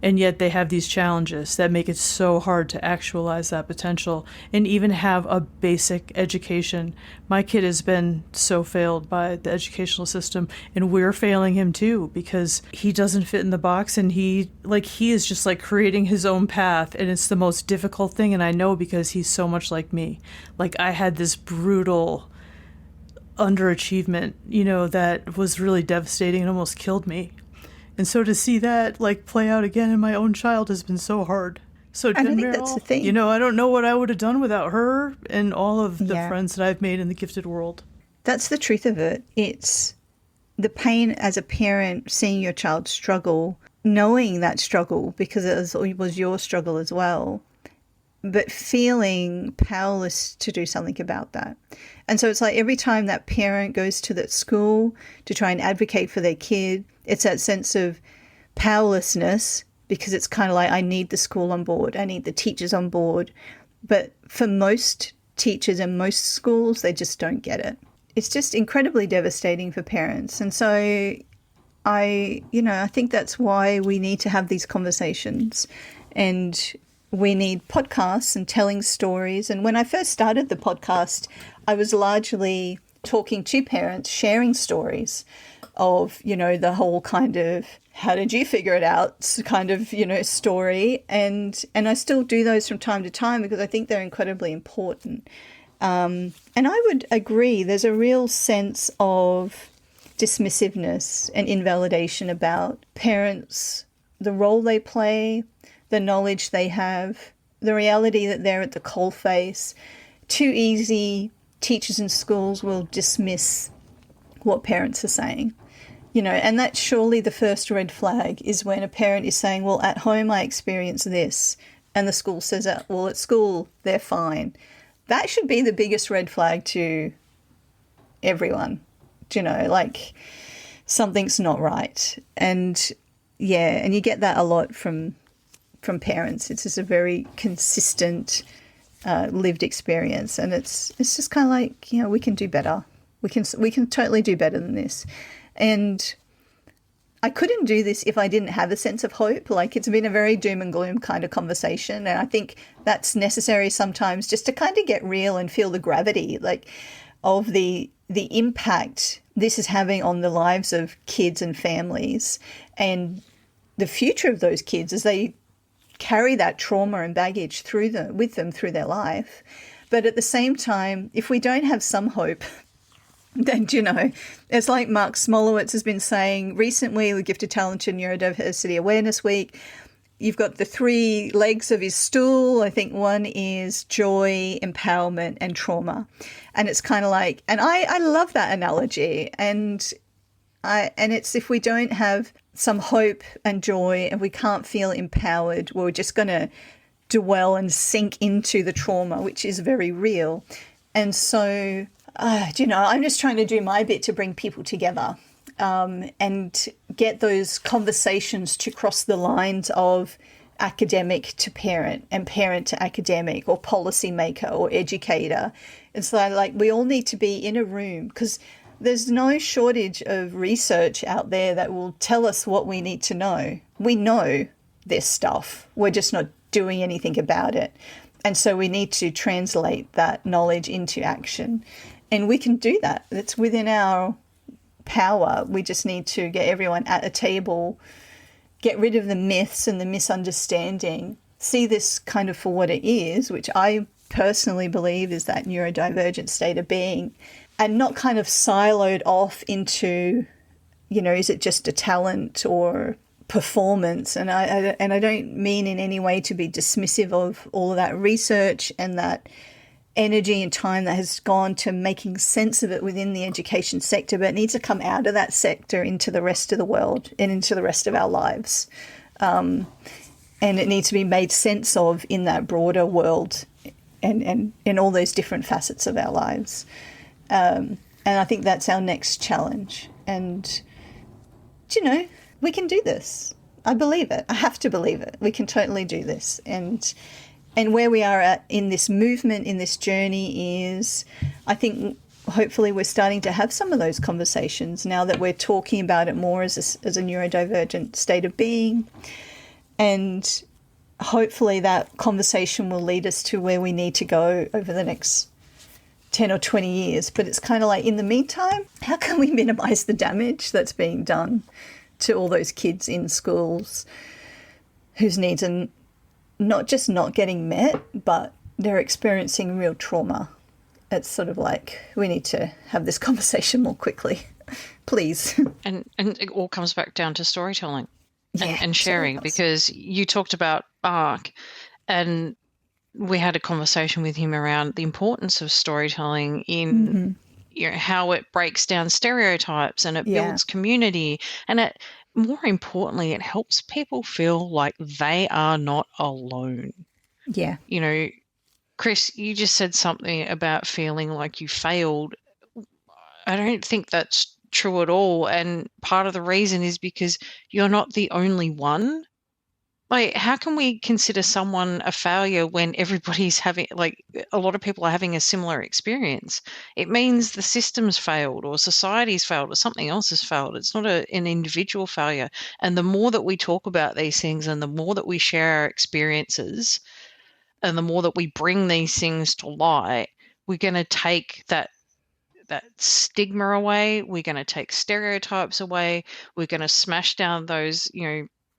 And yet they have these challenges that make it so hard to actualize that potential and even have a basic education. My kid has been so failed by the educational system, and we're failing him too, because he doesn't fit in the box, and he is just like creating his own path, and it's the most difficult thing. And I know because he's so much like me. Like I had this brutal underachievement, that was really devastating and almost killed me. And so to see that play out again in my own child has been so hard. So And I think that's the thing. I don't know what I would have done without her and all of the friends that I've made in the gifted world. That's the truth of it. It's the pain as a parent, seeing your child struggle, knowing that struggle because it was your struggle as well, but feeling powerless to do something about that. And so it's like every time that parent goes to that school to try and advocate for their kid, it's that sense of powerlessness, because it's kind of like, I need the school on board, I need the teachers on board. But for most teachers and most schools, they just don't get it. It's just incredibly devastating for parents. And so I think that's why we need to have these conversations, and we need podcasts and telling stories. And when I first started the podcast, I was largely talking to parents, sharing stories of, the whole kind of how did you figure it out kind of, story. And I still do those from time to time because I think they're incredibly important. And I would agree, there's a real sense of dismissiveness and invalidation about parents, the role they play, the knowledge they have, the reality that they're at the coalface. Too easy, teachers in schools will dismiss what parents are saying. And that's surely the first red flag, is when a parent is saying, well, at home I experience this, and the school says, well, at school they're fine. That should be the biggest red flag to everyone. Something's not right. And and you get that a lot from parents. It's just a very consistent lived experience, and it's just kind of like, we can do better. We can totally do better than this. And I couldn't do this if I didn't have a sense of hope. It's been a very doom and gloom kind of conversation, and I think that's necessary sometimes just to kind of get real and feel the gravity of the impact this is having on the lives of kids and families, and the future of those kids as they carry that trauma and baggage with them through their life. But at the same time, if we don't have some hope, then, it's like Mark Smolowitz has been saying recently with Gifted, Talented Neurodiversity Awareness Week, you've got the 3 legs of his stool. I think one is joy, empowerment, and trauma. And it's kind of like, and I love that analogy. And it's, if we don't have some hope and joy and we can't feel empowered, we're just going to dwell and sink into the trauma, which is very real. And so, I'm just trying to do my bit to bring people together and get those conversations to cross the lines of academic to parent and parent to academic, or policymaker or educator. It's like we all need to be in a room, because there's no shortage of research out there that will tell us what we need to know. We know this stuff. We're just not doing anything about it. And so we need to translate that knowledge into action. And we can do that. It's within our power. We just need to get everyone at a table, get rid of the myths and the misunderstanding, see this kind of for what it is, which I personally believe is that neurodivergent state of being, and not kind of siloed off into, is it just a talent or performance? And I don't mean in any way to be dismissive of all of that research and that energy and time that has gone to making sense of it within the education sector, but it needs to come out of that sector into the rest of the world and into the rest of our lives. And it needs to be made sense of in that broader world and in all those different facets of our lives. And I think that's our next challenge. And, we can do this. I believe it. I have to believe it. We can totally do this. And where we are at in this movement, in this journey is, I think, hopefully we're starting to have some of those conversations now that we're talking about it more as a neurodivergent state of being. And hopefully that conversation will lead us to where we need to go over the next 10 or 20 years. But it's kind of like, in the meantime, how can we minimise the damage that's being done to all those kids in schools whose needs are not just not getting met, but they're experiencing real trauma it's sort of like we need to have this conversation more quickly, please. And it all comes back down to storytelling and so sharing, because you talked about Mark, and we had a conversation with him around the importance of storytelling in how it breaks down stereotypes and it builds community, and it, more importantly, it helps people feel like they are not alone. Yeah. Chris, you just said something about feeling like you failed. I don't think that's true at all. And part of the reason is because you're not the only one. Like, how can we consider someone a failure when everybody's having, like, a lot of people are having a similar experience? It means the system's failed, or society's failed, or something else has failed. It's not an individual failure. And the more that we talk about these things, and the more that we share our experiences, and the more that we bring these things to light, we're going to take that stigma away. We're going to take stereotypes away. We're going to smash down those,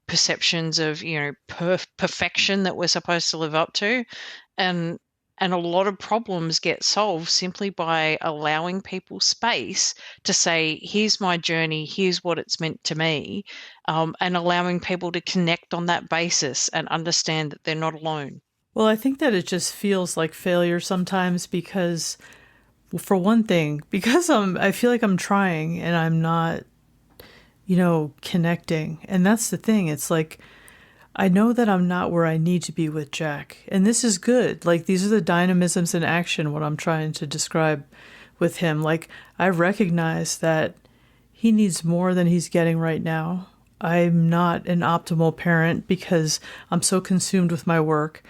perceptions of, perfection that we're supposed to live up to. And a lot of problems get solved simply by allowing people space to say, here's my journey, here's what it's meant to me, and allowing people to connect on that basis and understand that they're not alone. Well, I think that it just feels like failure sometimes because, for one thing, because I feel like I'm trying and I'm not, connecting. And that's the thing. It's like, I know that I'm not where I need to be with Jack. And this is good. Like, these are the dynamisms in action, what I'm trying to describe with him. Like, I recognize that he needs more than he's getting right now. I'm not an optimal parent because I'm so consumed with my work.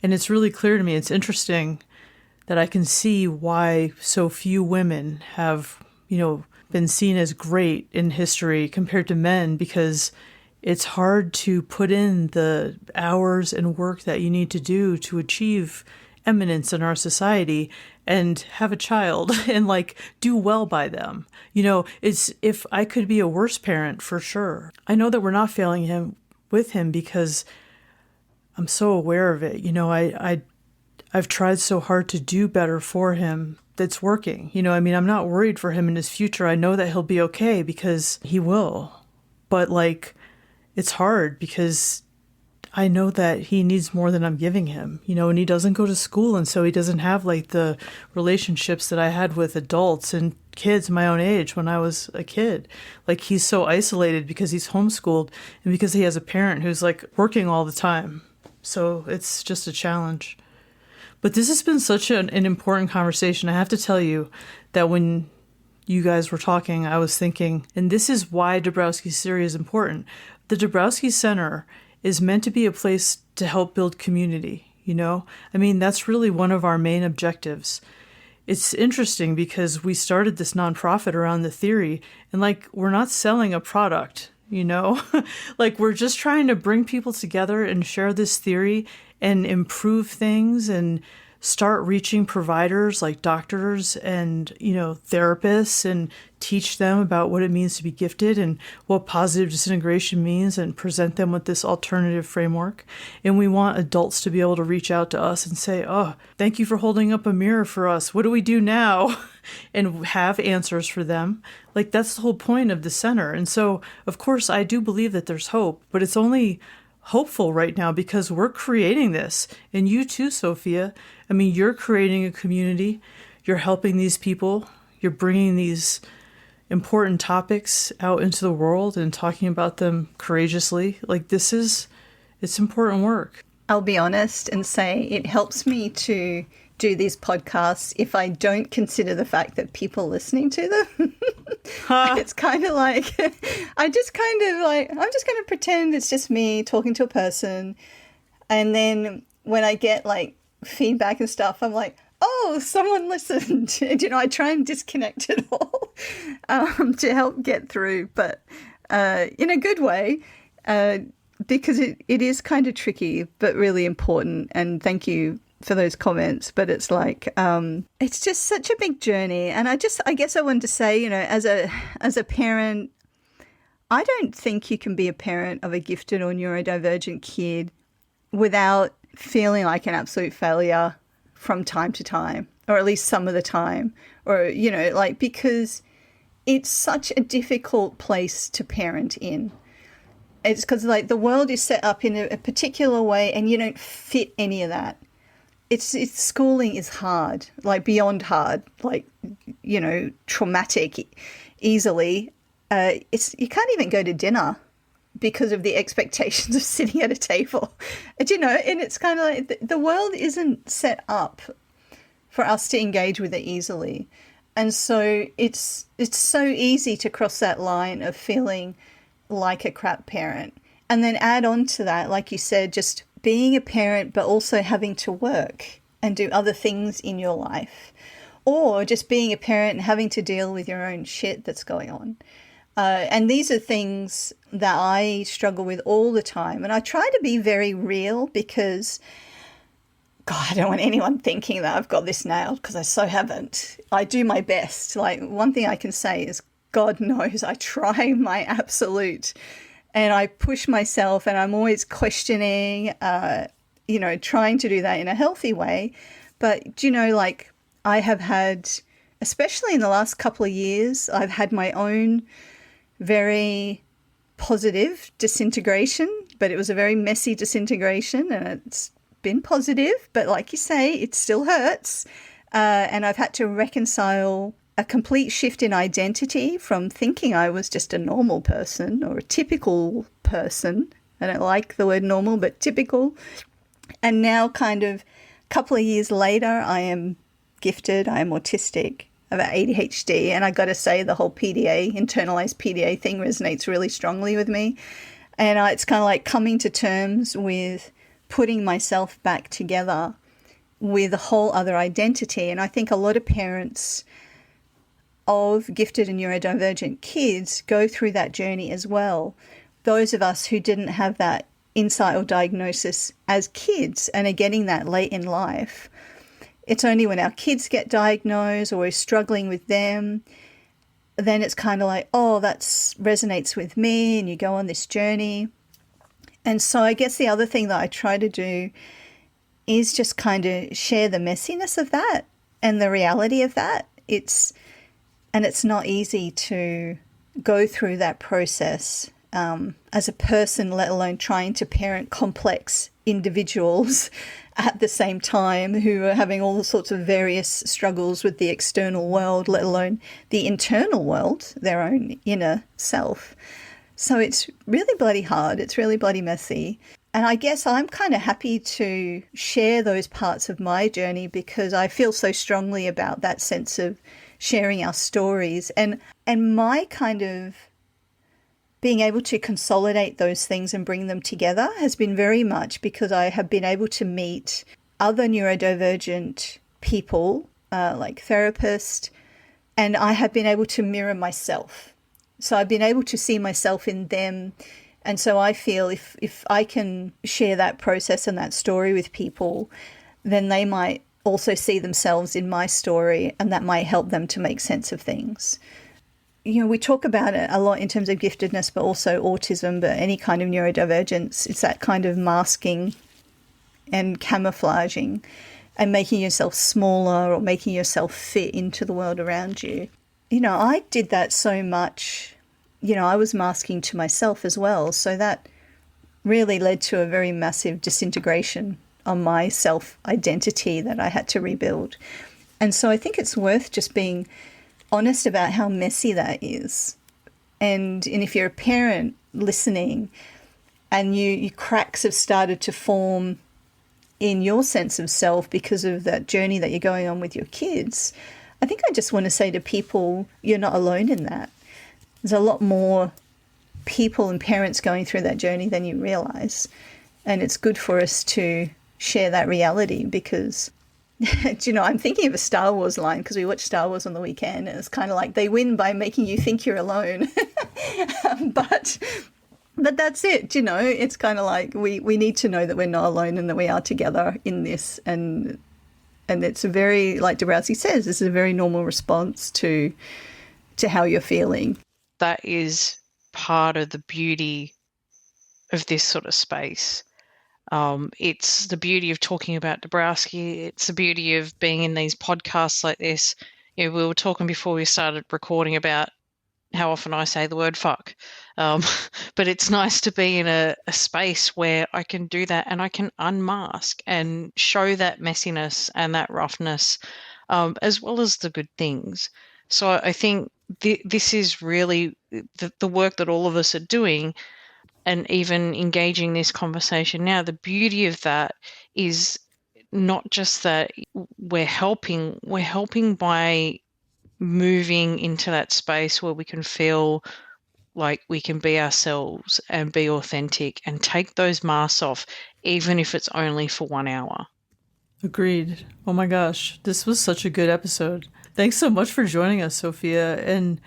And it's really clear to me, it's interesting that I can see why so few women have, been seen as great in history compared to men, because it's hard to put in the hours and work that you need to do to achieve eminence in our society and have a child and do well by them. It's, if I could be a worse parent, for sure. I know that we're not failing him with him because I'm so aware of it. I've tried so hard to do better for him. That's working. I'm not worried for him in his future. I know that he'll be okay because he will. But it's hard because I know that he needs more than I'm giving him, and he doesn't go to school. And so he doesn't have the relationships that I had with adults and kids my own age when I was a kid. He's so isolated because he's homeschooled and because he has a parent who's working all the time. So it's just a challenge. But this has been such an important conversation. I have to tell you that when you guys were talking, I was thinking, and this is why Dabrowski's theory is important. The Dabrowski Center is meant to be a place to help build community, That's really one of our main objectives. It's interesting because we started this nonprofit around the theory, and we're not selling a product, we're just trying to bring people together and share this theory and improve things and start reaching providers like doctors and, therapists and teach them about what it means to be gifted and what positive disintegration means and present them with this alternative framework. And we want adults to be able to reach out to us and say, oh, thank you for holding up a mirror for us. What do we do now? And have answers for them. That's the whole point of the center. And so, of course, I do believe that there's hope, but it's only hopeful right now because we're creating this. And you too, Sophia. You're creating a community. You're helping these people. You're bringing these important topics out into the world and talking about them courageously. It's important work. I'll be honest and say it helps me to do these podcasts if I don't consider the fact that people listening to them. It's kind of I'm just going to pretend it's just me talking to a person. And then when I get feedback and stuff, I'm like, oh, someone listened. And, I try and disconnect it all to help get through, but in a good way, because it is kind of tricky, but really important. And thank you for those comments. But it's it's just such a big journey. And I guess I wanted to say, as a parent, I don't think you can be a parent of a gifted or neurodivergent kid without feeling like an absolute failure from time to time, or at least some of the time, or, like, because it's such a difficult place to parent in. It's because, like, the world is set up in a particular way and you don't fit any of that. It's schooling is hard, like beyond hard, like, traumatic easily. You can't even go to dinner because of the expectations of sitting at a table. And it's kind of like the world isn't set up for us to engage with it easily. And so it's so easy to cross that line of feeling like a crap parent. And then add on to that, like you said, just being a parent but also having to work and do other things in your life. Or just being a parent and having to deal with your own shit that's going on. And these are things that I struggle with all the time. And I try to be very real because, God, I don't want anyone thinking that I've got this nailed, because I so haven't. I do my best. Like, one thing I can say is, God knows I try my absolute, and I push myself, and I'm always questioning, trying to do that in a healthy way. But, like, I have had, especially in the last couple of years, I've had my own very positive disintegration, but it was a very messy disintegration, and it's been positive, but like you say, it still hurts. And I've had to reconcile a complete shift in identity from thinking I was just a normal person or a typical person. I don't like the word normal, but typical. And now, kind of a couple of years later, I am gifted, I am autistic, I have ADHD, and I got to say the whole PDA, internalized PDA thing resonates really strongly with me. And it's kind of like coming to terms with putting myself back together with a whole other identity. And I think a lot of parents of gifted and neurodivergent kids go through that journey as well. Those of us who didn't have that insight or diagnosis as kids and are getting that late in life, it's only when our kids get diagnosed or we're struggling with them, then it's kind of like, oh, that resonates with me, and you go on this journey. And so I guess the other thing that I try to do is just kind of share the messiness of that and the reality of that. It's not easy to go through that process as a person, let alone trying to parent complex individuals at the same time who are having all sorts of various struggles with the external world, let alone the internal world, their own inner self. So it's really bloody hard. It's really bloody messy. And I guess I'm kind of happy to share those parts of my journey because I feel so strongly about that sense of sharing our stories. And my kind of being able to consolidate those things and bring them together has been very much because I have been able to meet other neurodivergent people, like therapists, and I have been able to mirror myself. So I've been able to see myself in them. And so I feel if I can share that process and that story with people, then they might also see themselves in my story, and that might help them to make sense of things. You know, we talk about it a lot in terms of giftedness, but also autism, but any kind of neurodivergence. It's that kind of masking and camouflaging and making yourself smaller or making yourself fit into the world around you. You know, I did that so much. You know, I was masking to myself as well. So that really led to a very massive disintegration on my self-identity that I had to rebuild. And so I think it's worth just being honest about how messy that is. And if you're a parent listening and you cracks have started to form in your sense of self because of that journey that you're going on with your kids, I think I just want to say to people, you're not alone in that. There's a lot more people and parents going through that journey than you realize. And it's good for us to share that reality because, you know, I'm thinking of a Star Wars line because we watched Star Wars on the weekend, and it's kind of like they win by making you think you're alone. But that's it, you know, it's kind of like we need to know that we're not alone and that we are together in this. And it's a very, like Dabrowski says, this is a very normal response to how you're feeling. That is part of the beauty of this sort of space. It's the beauty of talking about Dabrowski. It's the beauty of being in these podcasts like this. We were talking before we started recording about how often I say the word fuck. But it's nice to be in a space where I can do that and I can unmask and show that messiness and that roughness, as well as the good things. So I think this is really the work that all of us are doing, and even engaging this conversation now. The beauty of that is not just that we're helping by moving into that space where we can feel like we can be ourselves and be authentic and take those masks off, even if it's only for 1 hour. Agreed. Oh my gosh, this was such a good episode. Thanks so much for joining us, Sophia. And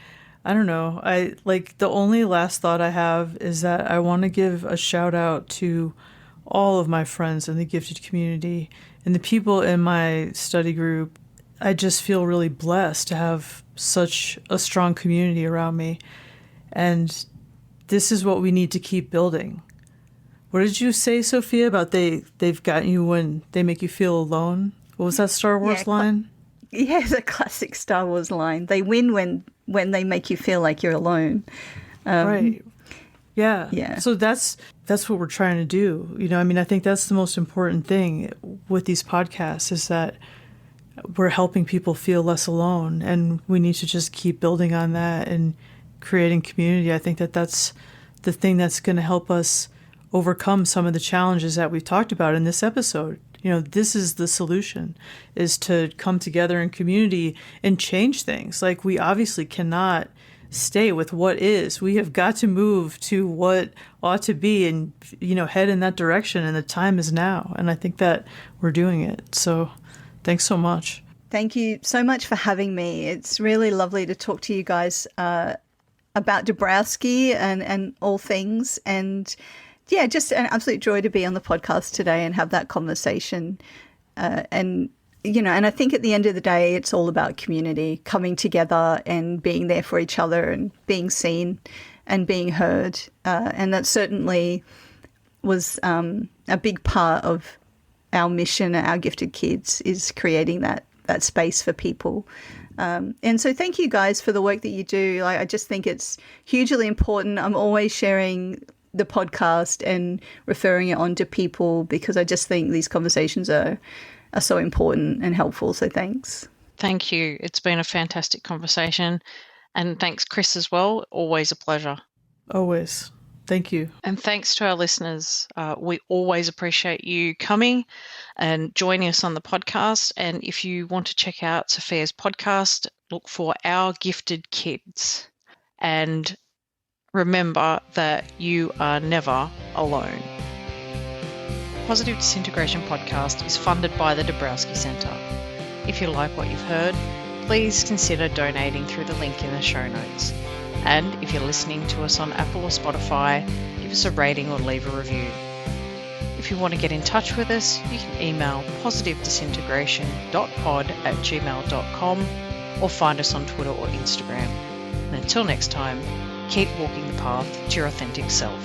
I don't know, the only last thought I have is that I want to give a shout out to all of my friends in the gifted community and the people in my study group. I just feel really blessed to have such a strong community around me. And this is what we need to keep building. What did you say, Sophia, about they've gotten you when they make you feel alone? What was that Star Wars line? Yeah, the classic Star Wars line. They win when they make you feel like you're alone. Right. Yeah. Yeah. So that's what we're trying to do. I think that's the most important thing with these podcasts is that we're helping people feel less alone, and we need to just keep building on that and creating community. I think that's the thing that's going to help us overcome some of the challenges that we've talked about in this episode. This is the solution, is to come together in community and change things. Like, we obviously cannot stay with what is. We have got to move to what ought to be and, head in that direction. And the time is now. And I think that we're doing it. So thanks so much. Thank you so much for having me. It's really lovely to talk to you guys about Dabrowski and all things. And yeah, just an absolute joy to be on the podcast today and have that conversation. And I think at the end of the day, it's all about community, coming together and being there for each other and being seen and being heard. And that certainly was a big part of our mission at Our Gifted Kids, is creating that space for people. And so thank you guys for the work that you do. I just think it's hugely important. I'm always sharing the podcast and referring it on to people because I just think these conversations are so important and helpful. So thanks. Thank you. It's been a fantastic conversation. And thanks, Chris, as well. Always a pleasure. Always. Thank you. And thanks to our listeners. We always appreciate you coming and joining us on the podcast. And if you want to check out Sophia's podcast, look for Our Gifted Kids. And remember that you are never alone. Positive Disintegration Podcast is funded by the Dąbrowski Centre. If you like what you've heard, please consider donating through the link in the show notes. And if you're listening to us on Apple or Spotify, give us a rating or leave a review. If you want to get in touch with us, you can email positivedisIntegration.pod@gmail.com or find us on Twitter or Instagram. And until next time, keep walking the path to your authentic self.